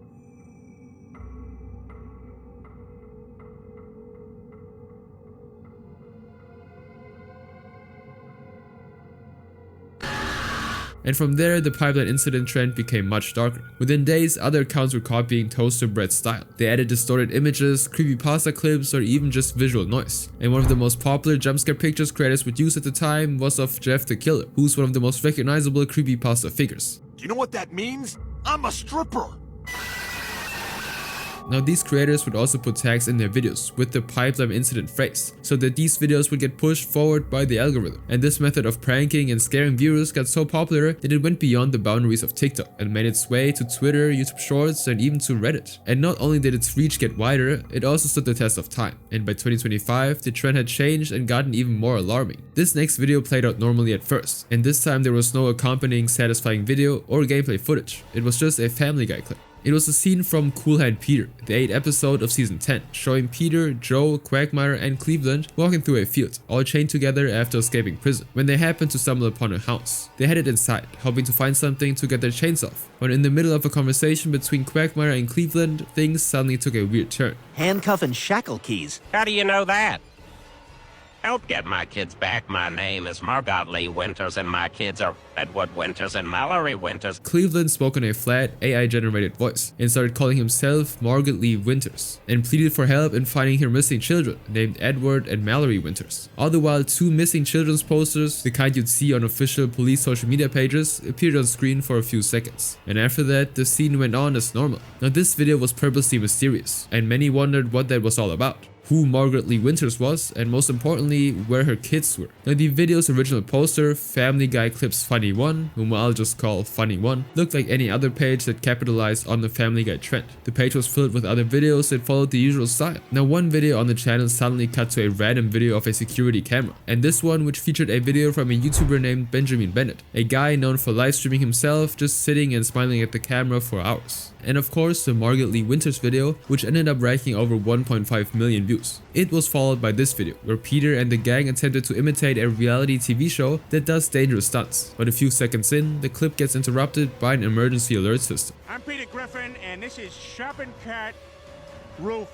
And from there, the pipeline incident trend became much darker. Within days, other accounts were copying toaster bread style. They added distorted images, creepypasta clips, or even just visual noise. And one of the most popular jumpscare pictures creators would use at the time was of Jeff the Killer, who's one of the most recognizable creepypasta figures. Do you know what that means? I'm a stripper! Now these creators would also put tags in their videos with the pipeline incident phrase, so that these videos would get pushed forward by the algorithm. And this method of pranking and scaring viewers got so popular that it went beyond the boundaries of TikTok and made its way to Twitter, YouTube Shorts, and even to Reddit. And not only did its reach get wider, it also stood the test of time. And by 2025, the trend had changed and gotten even more alarming. This next video played out normally at first, and this time there was no accompanying satisfying video or gameplay footage. It was just a Family Guy clip. It was a scene from Cool Hand Peter, the 8th episode of season 10, showing Peter, Joe, Quagmire, and Cleveland walking through a field, all chained together after escaping prison, when they happened to stumble upon a house. They headed inside, hoping to find something to get their chains off. When in the middle of a conversation between Quagmire and Cleveland, things suddenly took a weird turn. Handcuff and shackle keys. How do you know that? Help get my kids back. My name is Margot Lee Winters, and my kids are Edward Winters and Mallory Winters. Cleveland spoke in a flat, AI-generated voice and started calling himself Margot Lee Winters and pleaded for help in finding her missing children, named Edward and Mallory Winters. All the while, 2 missing children's posters, the kind you'd see on official police social media pages, appeared on screen for a few seconds. And after that, the scene went on as normal. Now this video was purposely mysterious, and many wondered what that was all about, who Margot Lee Winters was, and most importantly, where her kids were. Now the video's original poster, Family Guy Clips Funny One, whom I'll just call Funny One, looked like any other page that capitalized on the Family Guy trend. The page was filled with other videos that followed the usual style. Now one video on the channel suddenly cut to a random video of a security camera, and this one which featured a video from a YouTuber named Benjamin Bennett, a guy known for live streaming himself just sitting and smiling at the camera for hours. And of course the Margot Lee Winters video, which ended up racking over 1.5 million views. It was followed by this video, where Peter and the gang attempted to imitate a reality TV show that does dangerous stunts. But a few seconds in, the clip gets interrupted by an emergency alert system. I'm Peter Griffin, and this is Shopping Cat Roof.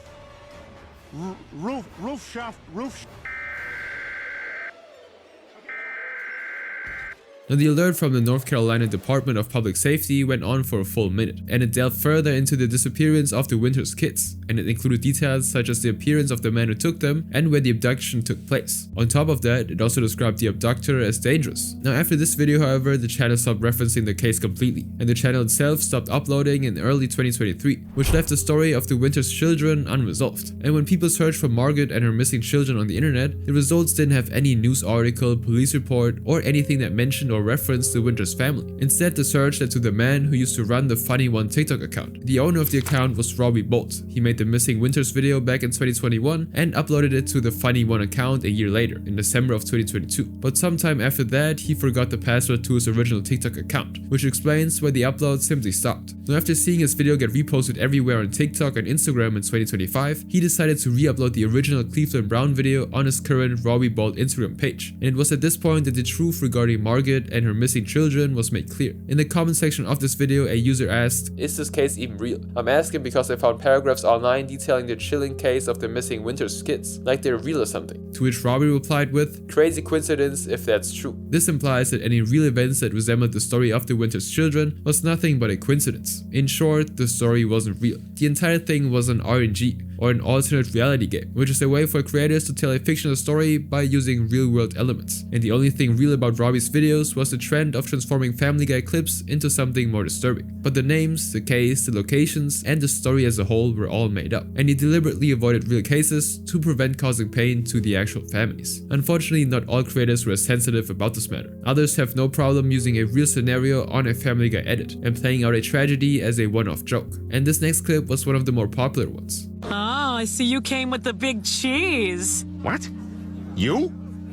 Now the alert from the North Carolina Department of Public Safety went on for a full minute, and it delved further into the disappearance of the Winters kids, and it included details such as the appearance of the man who took them and where the abduction took place. On top of that, it also described the abductor as dangerous. Now after this video, however, the channel stopped referencing the case completely, and the channel itself stopped uploading in early 2023, which left the story of the Winters children unresolved. And when people searched for Margot and her missing children on the internet, the results didn't have any news article, police report, or anything that mentioned or referenced the Winters family. Instead, the search led to the man who used to run the Funny One TikTok account. The owner of the account was Robbie Bolt. He made the missing Winters video back in 2021 and uploaded it to the Funny One account a year later, in December of 2022. But sometime after that, he forgot the password to his original TikTok account, which explains why the upload simply stopped. Now after seeing his video get reposted everywhere on TikTok and Instagram in 2025, he decided to re-upload the original Cleveland Brown video on his current Robbie Bolt Instagram page. And it was at this point that the truth regarding Margot and her missing children was made clear. In the comment section of this video, a user asked, "Is this case even real? I'm asking because I found paragraphs online detailing the chilling case of the missing Winters kids, like they're real or something." To which Robbie replied with, "Crazy coincidence if that's true." This implies that any real events that resembled the story of the Winters children was nothing but a coincidence. In short, the story wasn't real. The entire thing was an RNG, or an alternate reality game, which is a way for creators to tell a fictional story by using real-world elements. And the only thing real about Robbie's videos was the trend of transforming Family Guy clips into something more disturbing. But the names, the case, the locations, and the story as a whole were all made up, and he deliberately avoided real cases to prevent causing pain to the actual families. Unfortunately, not all creators were as sensitive about this matter. Others have no problem using a real scenario on a Family Guy edit and playing out a tragedy as a one-off joke. And this next clip was one of the more popular ones. Oh, I see you came with the big cheese. What? You?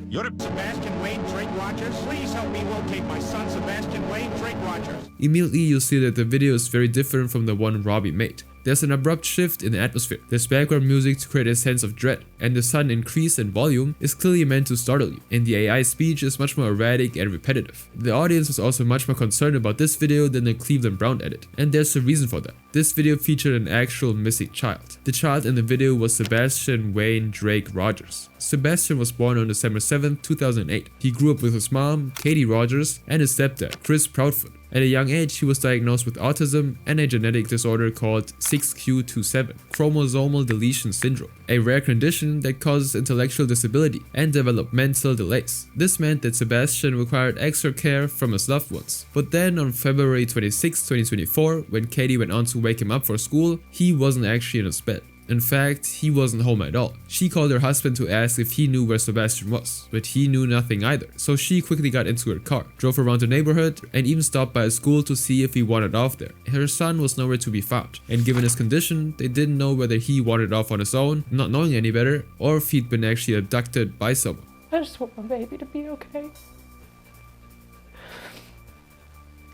You're the Sebastian Wade Drake Rogers? Please help me locate my son Sebastian Wade Drake Rogers. Immediately you'll see that the video is very different from the one Robbie made. There's an abrupt shift in the atmosphere. There's background music to create a sense of dread, and the sudden increase in volume is clearly meant to startle you, and the AI speech is much more erratic and repetitive. The audience was also much more concerned about this video than the Cleveland Brown edit, and there's a reason for that. This video featured an actual missing child. The child in the video was Sebastian Wayne Drake Rogers. Sebastian was born on December 7, 2008. He grew up with his mom, Katie Rogers, and his stepdad, Chris Proudfoot. At a young age, he was diagnosed with autism and a genetic disorder called 6q27, chromosomal deletion syndrome, a rare condition that causes intellectual disability and developmental delays. This meant that Sebastian required extra care from his loved ones. But then on February 26, 2024, when Katie went on to wake him up for school, he wasn't actually in his bed. In fact, he wasn't home at all. She called her husband to ask if he knew where Sebastian was, but he knew nothing either. So she quickly got into her car, drove around the neighborhood, and even stopped by a school to see if he wandered off there. Her son was nowhere to be found, and given his condition, they didn't know whether he wandered off on his own, not knowing any better, or if he'd been actually abducted by someone. I just want my baby to be okay.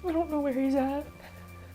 I don't know where he's at.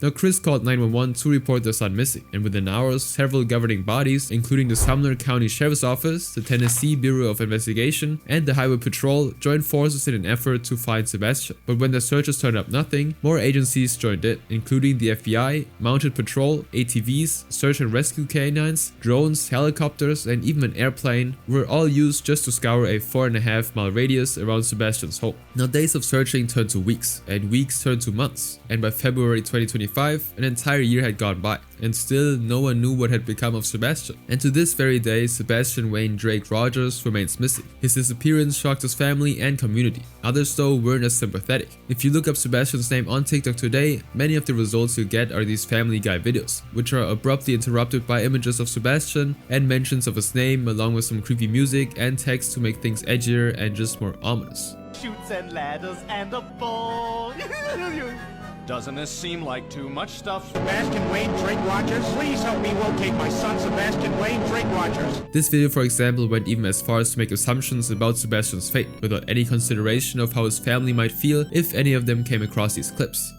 Now Chris called 911 to report their son missing, and within hours, several governing bodies, including the Sumner County Sheriff's Office, the Tennessee Bureau of Investigation, and the Highway Patrol, joined forces in an effort to find Sebastian. But when their searches turned up nothing, more agencies joined in, including the FBI, Mounted Patrol, ATVs, search and rescue canines, drones, helicopters, and even an airplane were all used just to scour a 4.5-mile radius around Sebastian's home. Now days of searching turned to weeks, and weeks turned to months, and by February 2025, an entire year had gone by, and still no one knew what had become of Sebastian. And to this very day, Sebastian Wayne Drake Rogers remains missing. His disappearance shocked his family and community. Others though weren't as sympathetic. If you look up Sebastian's name on TikTok today, many of the results you get are these Family Guy videos, which are abruptly interrupted by images of Sebastian and mentions of his name, along with some creepy music and text to make things edgier and just more ominous. Shoots and ladders and a ball. Doesn't this seem like too much stuff? Sebastian Wayne Drake Rogers, please help me locate my son Sebastian Wayne Drake Rogers. This video, for example, went even as far as to make assumptions about Sebastian's fate, without any consideration of how his family might feel if any of them came across these clips.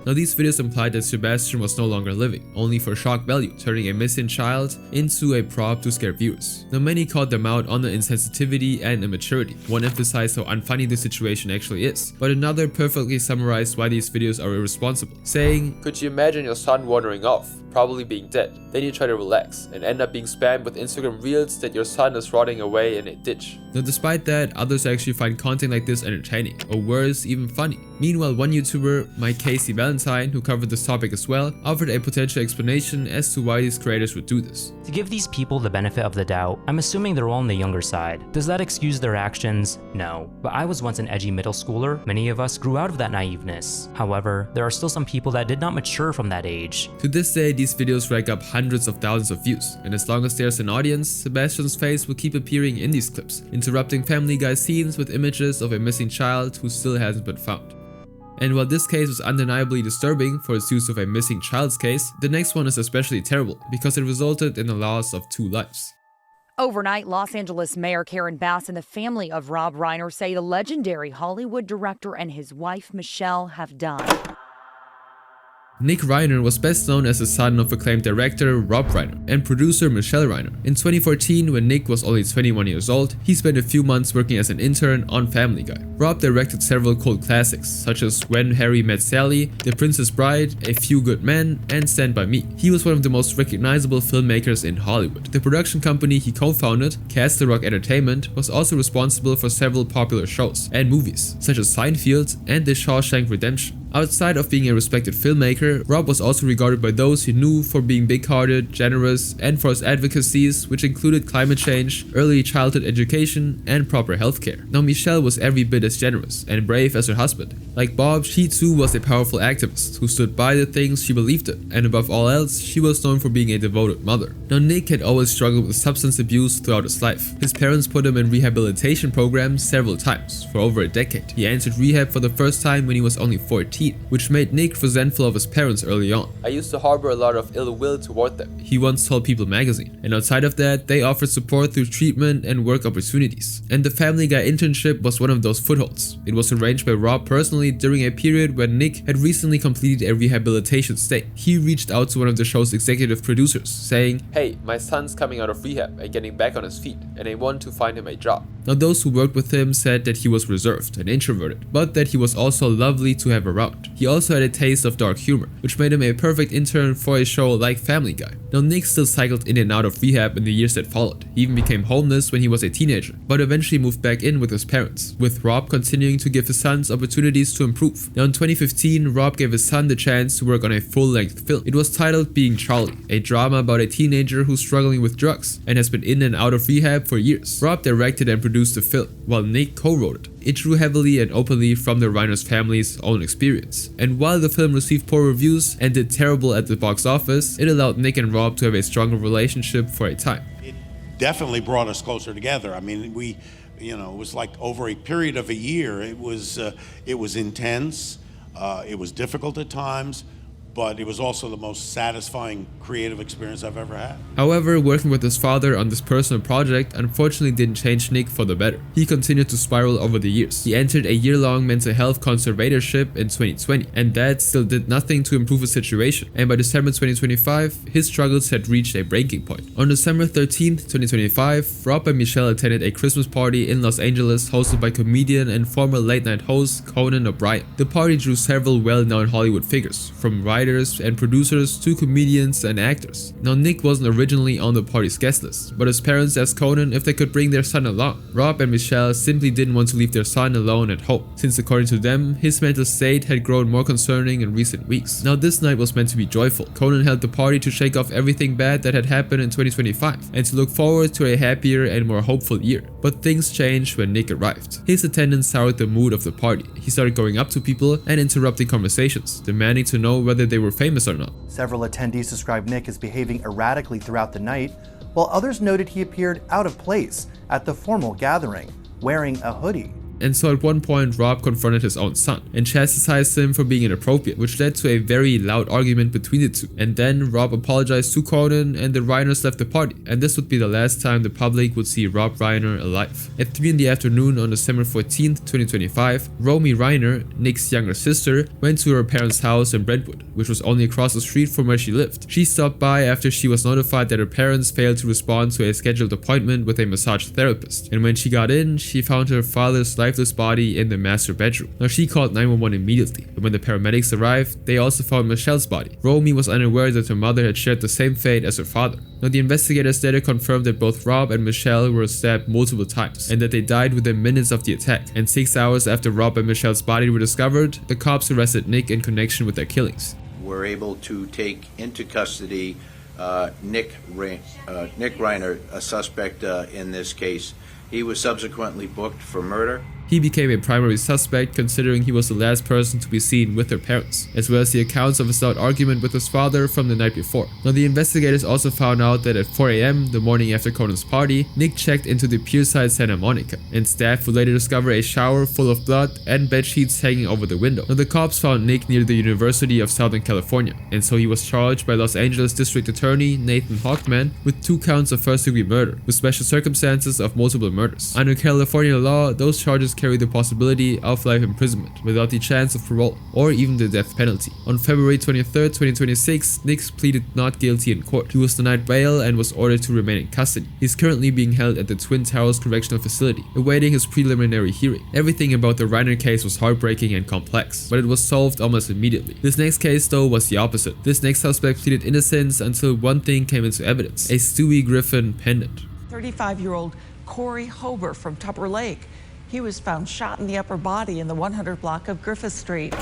Now these videos implied that Sebastian was no longer living, only for shock value, turning a missing child into a prop to scare viewers. Now many called them out on the insensitivity and immaturity. One emphasized how unfunny the situation actually is, but another perfectly summarized why these videos are irresponsible, saying, "Could you imagine your son wandering off, probably being dead? Then you try to relax and end up being spammed with Instagram reels that your son is rotting away in a ditch." Now despite that, others actually find content like this entertaining, or worse, even funny. Meanwhile, one YouTuber, Mike Casey Valentine, who covered this topic as well, offered a potential explanation as to why these creators would do this. To give these people the benefit of the doubt, I'm assuming they're all on the younger side. Does that excuse their actions? No. But I was once an edgy middle schooler. Many of us grew out of that naiveness. However, there are still some people that did not mature from that age. To this day, these videos rack up hundreds of thousands of views, and as long as there's an audience, Sebastian's face will keep appearing in these clips, interrupting Family Guy scenes with images of a missing child who still hasn't been found. And while this case was undeniably disturbing for its use of a missing child's case, the next one is especially terrible because it resulted in the loss of 2 lives. Overnight, Los Angeles Mayor Karen Bass and the family of Rob Reiner say the legendary Hollywood director and his wife Michelle have died. Nick Reiner was best known as the son of acclaimed director Rob Reiner and producer Michelle Reiner. In 2014, when Nick was only 21 years old, he spent a few months working as an intern on Family Guy. Rob directed several cult classics, such as When Harry Met Sally, The Princess Bride, A Few Good Men, and Stand By Me. He was one of the most recognizable filmmakers in Hollywood. The production company he co-founded, Castle Rock Entertainment, was also responsible for several popular shows and movies, such as Seinfeld and The Shawshank Redemption. Outside of being a respected filmmaker, Rob was also regarded by those he knew for being big-hearted, generous, and for his advocacies, which included climate change, early childhood education, and proper healthcare. Now Michelle was every bit as generous and brave as her husband. Like Bob, she too was a powerful activist who stood by the things she believed in, and above all else, she was known for being a devoted mother. Now Nick had always struggled with substance abuse throughout his life. His parents put him in rehabilitation programs several times, for over a decade. He entered rehab for the first time when he was only 14. 2018, which made Nick resentful of his parents early on. "I used to harbor a lot of ill will toward them," he once told People magazine. And outside of that, they offered support through treatment and work opportunities. And the Family Guy internship was one of those footholds. It was arranged by Rob personally during a period when Nick had recently completed a rehabilitation stay. He reached out to one of the show's executive producers, saying, "Hey, my son's coming out of rehab and getting back on his feet, and I want to find him a job." Now, those who worked with him said that he was reserved and introverted, but that he was also lovely to have around. He also had a taste of dark humor, which made him a perfect intern for a show like Family Guy. Now, Nick still cycled in and out of rehab in the years that followed. He even became homeless when he was a teenager, but eventually moved back in with his parents, with Rob continuing to give his sons opportunities to improve. Now, in 2015, Rob gave his son the chance to work on a full-length film. It was titled Being Charlie, a drama about a teenager who's struggling with drugs and has been in and out of rehab for years. Rob directed and produced the film, while Nick co-wrote it. It drew heavily and openly from the Reiner's family's own experience. And while the film received poor reviews and did terrible at the box office, it allowed Nick and Rob to have a stronger relationship for a time. It definitely brought us closer together. I mean, it was like over a period of a year. It was intense. It was difficult at times, but it was also the most satisfying creative experience I've ever had. However, working with his father on this personal project unfortunately didn't change Nick for the better. He continued to spiral over the years. He entered a year-long mental health conservatorship in 2020, and that still did nothing to improve his situation. And by December 2025, his struggles had reached a breaking point. On December 13th, 2025, Rob and Michelle attended a Christmas party in Los Angeles hosted by comedian and former late-night host Conan O'Brien. The party drew several well-known Hollywood figures, from writers and producers to comedians and actors. Now, Nick wasn't originally on the party's guest list, but his parents asked Conan if they could bring their son along. Rob and Michelle simply didn't want to leave their son alone at home, since according to them, his mental state had grown more concerning in recent weeks. Now, this night was meant to be joyful. Conan held the party to shake off everything bad that had happened in 2025 and to look forward to a happier and more hopeful year. But things changed when Nick arrived. His attendance soured the mood of the party. He started going up to people and interrupting conversations, demanding to know whether they were famous or not. Several attendees described Nick as behaving erratically throughout the night, while others noted he appeared out of place at the formal gathering, wearing a hoodie. And so at one point, Rob confronted his own son and chastised him for being inappropriate, which led to a very loud argument between the two. And then Rob apologized to Conan and the Reiners left the party, and this would be the last time the public would see Rob Reiner alive. At 3 in the afternoon on December 14th, 2025, Romy Reiner, Nick's younger sister, went to her parents' house in Brentwood, which was only across the street from where she lived. She stopped by after she was notified that her parents failed to respond to a scheduled appointment with a massage therapist, and when she got in, she found her father's lifeless body in the master bedroom. Now, she called 911 immediately, but when the paramedics arrived, they also found Michelle's body. Romy was unaware that her mother had shared the same fate as her father. Now, the investigators later confirmed that both Rob and Michelle were stabbed multiple times and that they died within minutes of the attack. And 6 hours after Rob and Michelle's body were discovered, the cops arrested Nick in connection with their killings. We're able to take into custody Nick Reiner, a suspect in this case. He was subsequently booked for murder. He became a primary suspect considering he was the last person to be seen with their parents, as well as the accounts of his loud argument with his father from the night before. Now, the investigators also found out that at 4 AM, the morning after Conan's party, Nick checked into the Pierside Santa Monica, and staff would later discover a shower full of blood and bed sheets hanging over the window. Now, the cops found Nick near the University of Southern California, and so he was charged by Los Angeles District Attorney Nathan Hochman with 2 counts of first-degree murder, with special circumstances of multiple murders. Under California law, those charges carry the possibility of life imprisonment without the chance of parole or even the death penalty. On February 23rd, 2026, Nick pleaded not guilty in court. He was denied bail and was ordered to remain in custody. He's currently being held at the Twin Towers Correctional Facility, awaiting his preliminary hearing. Everything about the Reiner case was heartbreaking and complex, but it was solved almost immediately. This next case, though, was the opposite. This next suspect pleaded innocence until one thing came into evidence: a Stewie Griffin pendant. 35-year-old Corey Hober from Tupper Lake. He was found shot in the upper body in the 100 block of Griffith Street.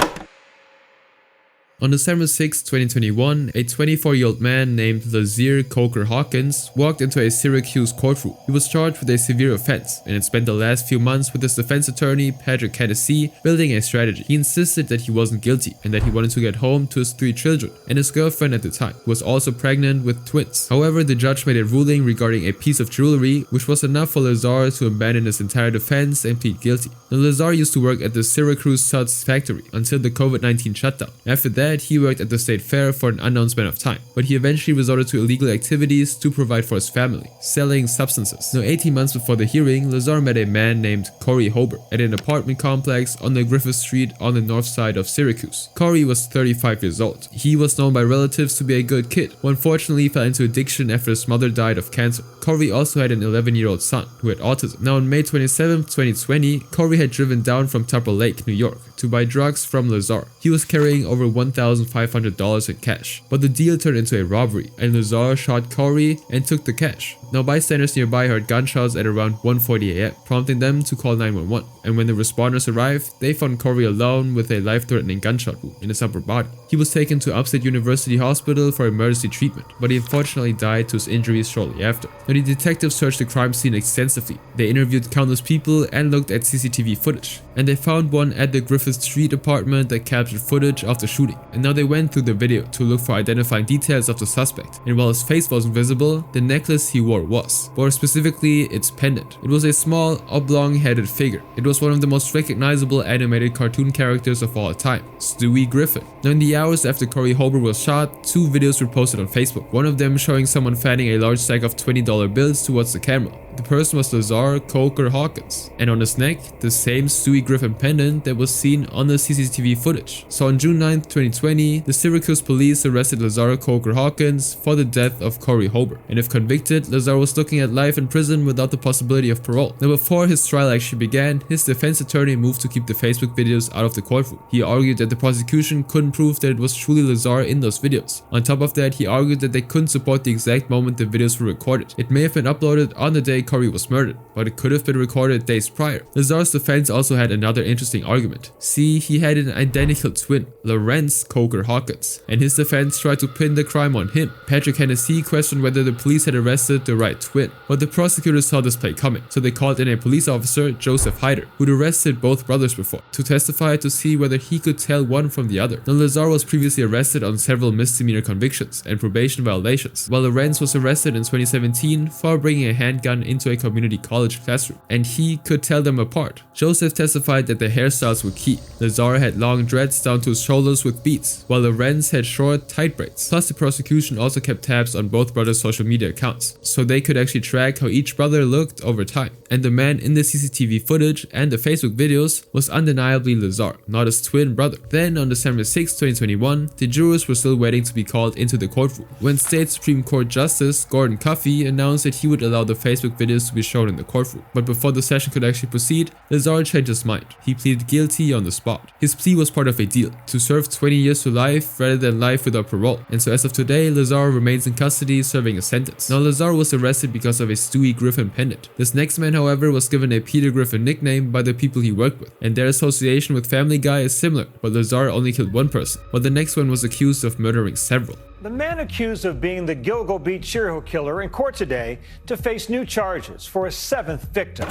On December 6, 2021, a 24-year-old man named Lazir Coker Hawkins walked into a Syracuse courtroom. He was charged with a severe offense and had spent the last few months with his defense attorney, Patrick Hennessy, building a strategy. He insisted that he wasn't guilty and that he wanted to get home to his 3 children and his girlfriend at the time, who was also pregnant with twins. However, the judge made a ruling regarding a piece of jewelry, which was enough for Lazar to abandon his entire defense and plead guilty. Now, Lazar used to work at the Syracuse Suds factory until the COVID-19 shutdown. After that, he worked at the state fair for an unknown span of time, but he eventually resorted to illegal activities to provide for his family, selling substances. Now, 18 months before the hearing, Lazar met a man named Corey Hober at an apartment complex on the Griffith Street on the north side of Syracuse. Corey was 35 years old. He was known by relatives to be a good kid, who unfortunately fell into addiction after his mother died of cancer. Corey also had an 11-year-old son who had autism. Now, on May 27, 2020, Corey had driven down from Tupper Lake, New York, to buy drugs from Lazar. He was carrying over $1,500 in cash, but the deal turned into a robbery, and Lazar shot Corey and took the cash. Now, bystanders nearby heard gunshots at around 1:40 a.m., prompting them to call 911. And when the responders arrived, they found Corey alone with a life-threatening gunshot wound in his upper body. He was taken to Upstate University Hospital for emergency treatment, but he unfortunately died to his injuries shortly after. Now, the detectives searched the crime scene extensively. They interviewed countless people and looked at CCTV footage, and they found one at the Griffith Street apartment that captured footage of the shooting. And now they went through the video to look for identifying details of the suspect, and while his face wasn't visible, the necklace he wore was, or specifically its pendant. It was a small, oblong-headed figure. It was one of the most recognizable animated cartoon characters of all time, Stewie Griffin. Now, in the hours after Corey Hober was shot, 2 videos were posted on Facebook, one of them showing someone fanning a large stack of $20 bills towards the camera. The person was Lazar Coker Hawkins, and on his neck, the same Stewie Griffin pendant that was seen on the CCTV footage. So on June 9, 2020, the Syracuse police arrested Lazar Coker Hawkins for the death of Corey Hober, and if convicted, Lazar was looking at life in prison without the possibility of parole. Now, before his trial actually began, his defense attorney moved to keep the Facebook videos out of the courtroom. He argued that the prosecution couldn't prove that it was truly Lazar in those videos. On top of that, he argued that they couldn't support the exact moment the videos were recorded. It may have been uploaded on the day Corey was murdered, but it could have been recorded days prior. Lazar's defense also had another interesting argument. See, he had an identical twin, Lawrence Coker Hawkins, and his defense tried to pin the crime on him. Patrick Hennessy questioned whether the police had arrested the right twin, but the prosecutors saw this play coming, so they called in a police officer, Joseph Hyder, who'd arrested both brothers before, to testify to see whether he could tell one from the other. Now, Lazar was previously arrested on several misdemeanor convictions and probation violations, while Lawrence was arrested in 2017 for bringing a handgun into a community college classroom, and he could tell them apart. Joseph testified that the hairstyles were key. Lazar had long dreads down to his shoulders with beads, while Lawrence had short, tight braids. Plus, the prosecution also kept tabs on both brothers' social media accounts, so they could actually track how each brother looked over time. And the man in the CCTV footage and the Facebook videos was undeniably Lazar, not his twin brother. Then, on December 6, 2021, the jurors were still waiting to be called into the courtroom when State Supreme Court Justice Gordon Cuffey announced that he would allow the Facebook videos to be shown in the courtroom. But before the session could actually proceed, Lazar changed his mind. He pleaded guilty on the spot. His plea was part of a deal to serve 20 years to life rather than life without parole. And so as of today, Lazar remains in custody serving a sentence. Now, Lazar was arrested because of a Stewie Griffin pendant. This next man, however, was given a Peter Griffin nickname by the people he worked with, and their association with Family Guy is similar, but Lazar only killed one person, while the next one was accused of murdering several. The man accused of being the Gilgo Beach serial killer in court today to face new charges for a 7th victim.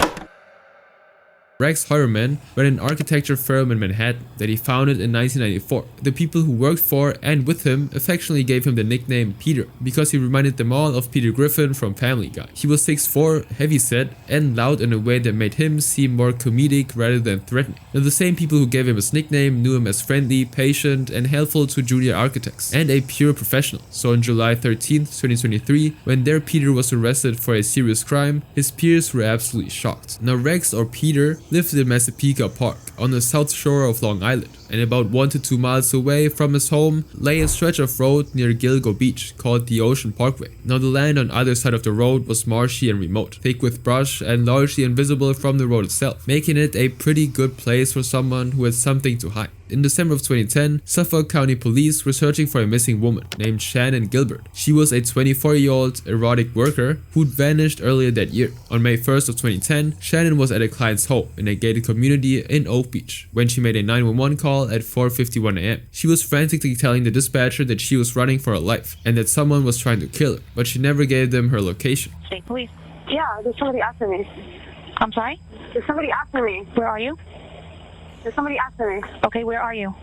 Rex Heuermann ran an architecture firm in Manhattan that he founded in 1994. The people who worked for and with him affectionately gave him the nickname Peter because he reminded them all of Peter Griffin from Family Guy. He was 6'4", heavyset, and loud in a way that made him seem more comedic rather than threatening. Now, the same people who gave him his nickname knew him as friendly, patient, and helpful to junior architects, and a pure professional. So on July 13th, 2023, when their Peter was arrested for a serious crime, his peers were absolutely shocked. Now, Rex, or Peter, lived in Massapequa Park on the south shore of Long Island, and about 1 to 2 miles away from his home lay a stretch of road near Gilgo Beach called the Ocean Parkway. Now, the land on either side of the road was marshy and remote, thick with brush and largely invisible from the road itself, making it a pretty good place for someone who had something to hide. In December of 2010, Suffolk County Police were searching for a missing woman named Shannon Gilbert. She was a 24-year-old erotic worker who'd vanished earlier that year. On May 1st of 2010, Shannon was at a client's home in a gated community in Oak Beach when she made a 911 call call at 4:51 a.m. She was frantically telling the dispatcher that she was running for her life and that someone was trying to kill her, but she never gave them her location. State police. Yeah, there's somebody after me. I'm sorry? There's somebody after me. Where are you? There's somebody after me. Okay, where are you?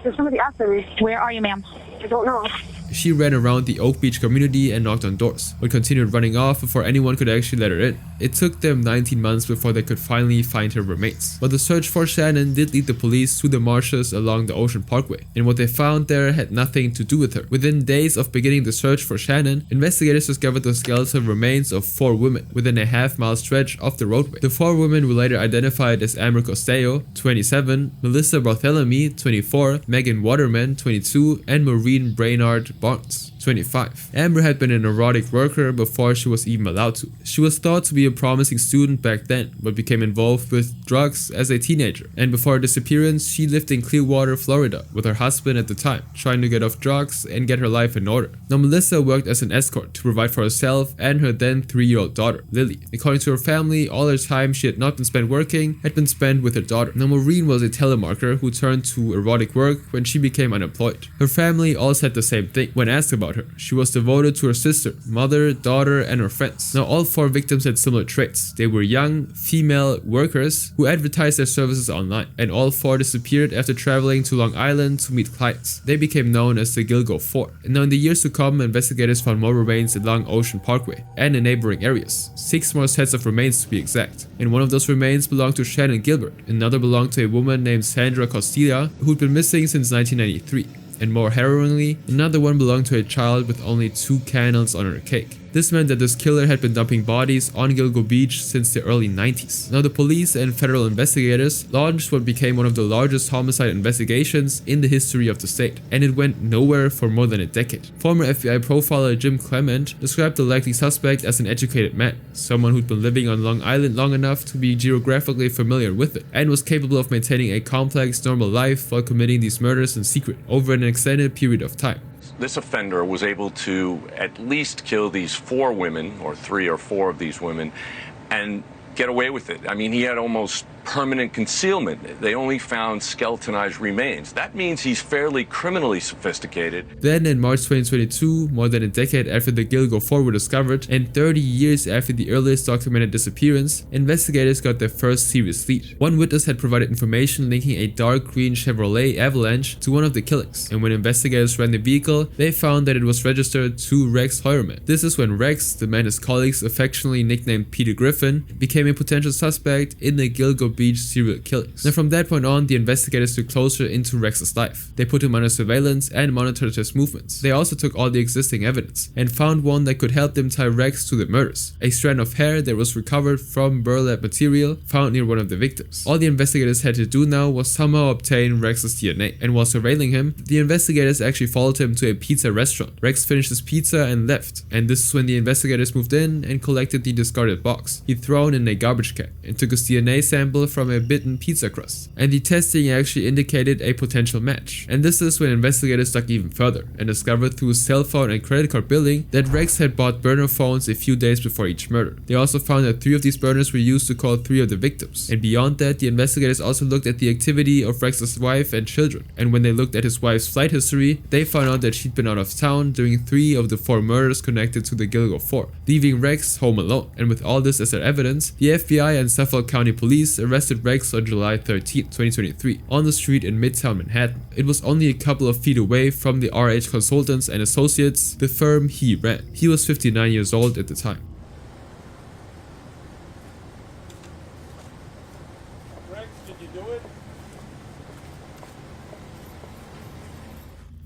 There's somebody after me. Where are you, ma'am? I don't know. She ran around the Oak Beach community and knocked on doors, but continued running off before anyone could actually let her in. It took them 19 months before they could finally find her remains. But the search for Shannon did lead the police through the marshes along the Ocean Parkway, and what they found there had nothing to do with her. Within days of beginning the search for Shannon, investigators discovered the skeletal remains of 4 women within a half-mile stretch of the roadway. The 4 women were later identified as Amber Costello, 27, Melissa Barthélemy, 24, Megan Waterman, 22, and Maureen Brainard Barnes, 25. Amber had been an erotic worker before she was even allowed to. She was thought to be a promising student back then, but became involved with drugs as a teenager. And before her disappearance, she lived in Clearwater, Florida, with her husband at the time, trying to get off drugs and get her life in order. Now, Melissa worked as an escort to provide for herself and her then 3-year-old daughter, Lily. According to her family, all her time she had not been spent working had been spent with her daughter. Now, Maureen was a telemarketer who turned to erotic work when she became unemployed. Her family all said the same thing when asked about her. She was devoted to her sister, mother, daughter, and her friends. Now, all 4 victims had similar traits. They were young, female workers who advertised their services online, and all 4 disappeared after traveling to Long Island to meet clients. They became known as the Gilgo 4. And now in the years to come, investigators found more remains along Ocean Parkway and in neighboring areas. 6 more sets of remains to be exact. And one of those remains belonged to Shannon Gilbert. Another belonged to a woman named Sandra Costilla, who'd been missing since 1993. And more harrowingly, another one belonged to a child with only 2 candles on her cake. This meant that this killer had been dumping bodies on Gilgo Beach since the early 90s. Now, the police and federal investigators launched what became one of the largest homicide investigations in the history of the state, and it went nowhere for more than a decade. Former FBI profiler Jim Clement described the likely suspect as an educated man, someone who'd been living on Long Island long enough to be geographically familiar with it, and was capable of maintaining a complex, normal life while committing these murders in secret over an extended period of time. This offender was able to at least kill these 4 women, or 3 or 4 of these women, and get away with it. I mean, he had almost permanent concealment. They only found skeletonized remains. That means he's fairly criminally sophisticated. Then in March 2022, more than a decade after the Gilgo 4 were discovered and 30 years after the earliest documented disappearance, investigators got their first serious lead. One witness had provided information linking a dark green Chevrolet Avalanche to one of the killings, and when investigators ran the vehicle, they found that it was registered to Rex Heuermann. This is when Rex, the man his colleagues affectionately nicknamed Peter Griffin, became a potential suspect in the Gilgo Beach serial killings. Now, from that point on, the investigators took closer into Rex's life. They put him under surveillance and monitored his movements. They also took all the existing evidence and found one that could help them tie Rex to the murders: a strand of hair that was recovered from burlap material found near one of the victims. All the investigators had to do now was somehow obtain Rex's DNA, and while surveilling him, the investigators actually followed him to a pizza restaurant. Rex finished his pizza and left, and this is when the investigators moved in and collected the discarded box he'd thrown in a garbage can and took his DNA sample from a bitten pizza crust. And the testing actually indicated a potential match. And this is when investigators dug even further and discovered through cell phone and credit card billing that Rex had bought burner phones a few days before each murder. They also found that 3 of these burners were used to call 3 of the victims. And beyond that, the investigators also looked at the activity of Rex's wife and children. And when they looked at his wife's flight history, they found out that she'd been out of town during 3 of the 4 murders connected to the Gilgo 4, leaving Rex home alone. And with all this as their evidence, the FBI and Suffolk County Police arrested Rex on July 13, 2023, on the street in Midtown Manhattan. It was only a couple of feet away from the RH Consultants and Associates, the firm he ran. He was 59 years old at the time.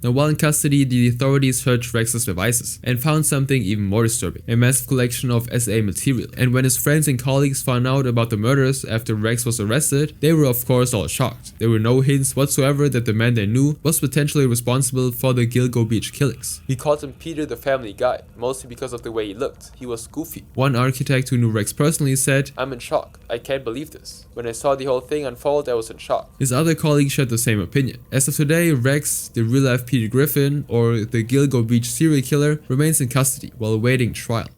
Now, while in custody, the authorities searched Rex's devices and found something even more disturbing: a massive collection of SA material. And when his friends and colleagues found out about the murders after Rex was arrested, they were of course all shocked. There were no hints whatsoever that the man they knew was potentially responsible for the Gilgo Beach killings. We called him Peter the Family Guy, mostly because of the way he looked. He was goofy. One architect who knew Rex personally said, "I'm in shock. I can't believe this. When I saw the whole thing unfold, I was in shock." His other colleagues shared the same opinion. As of today, Rex, the real-life Peter Griffin, or the Gilgo Beach serial killer, remains in custody while awaiting trial.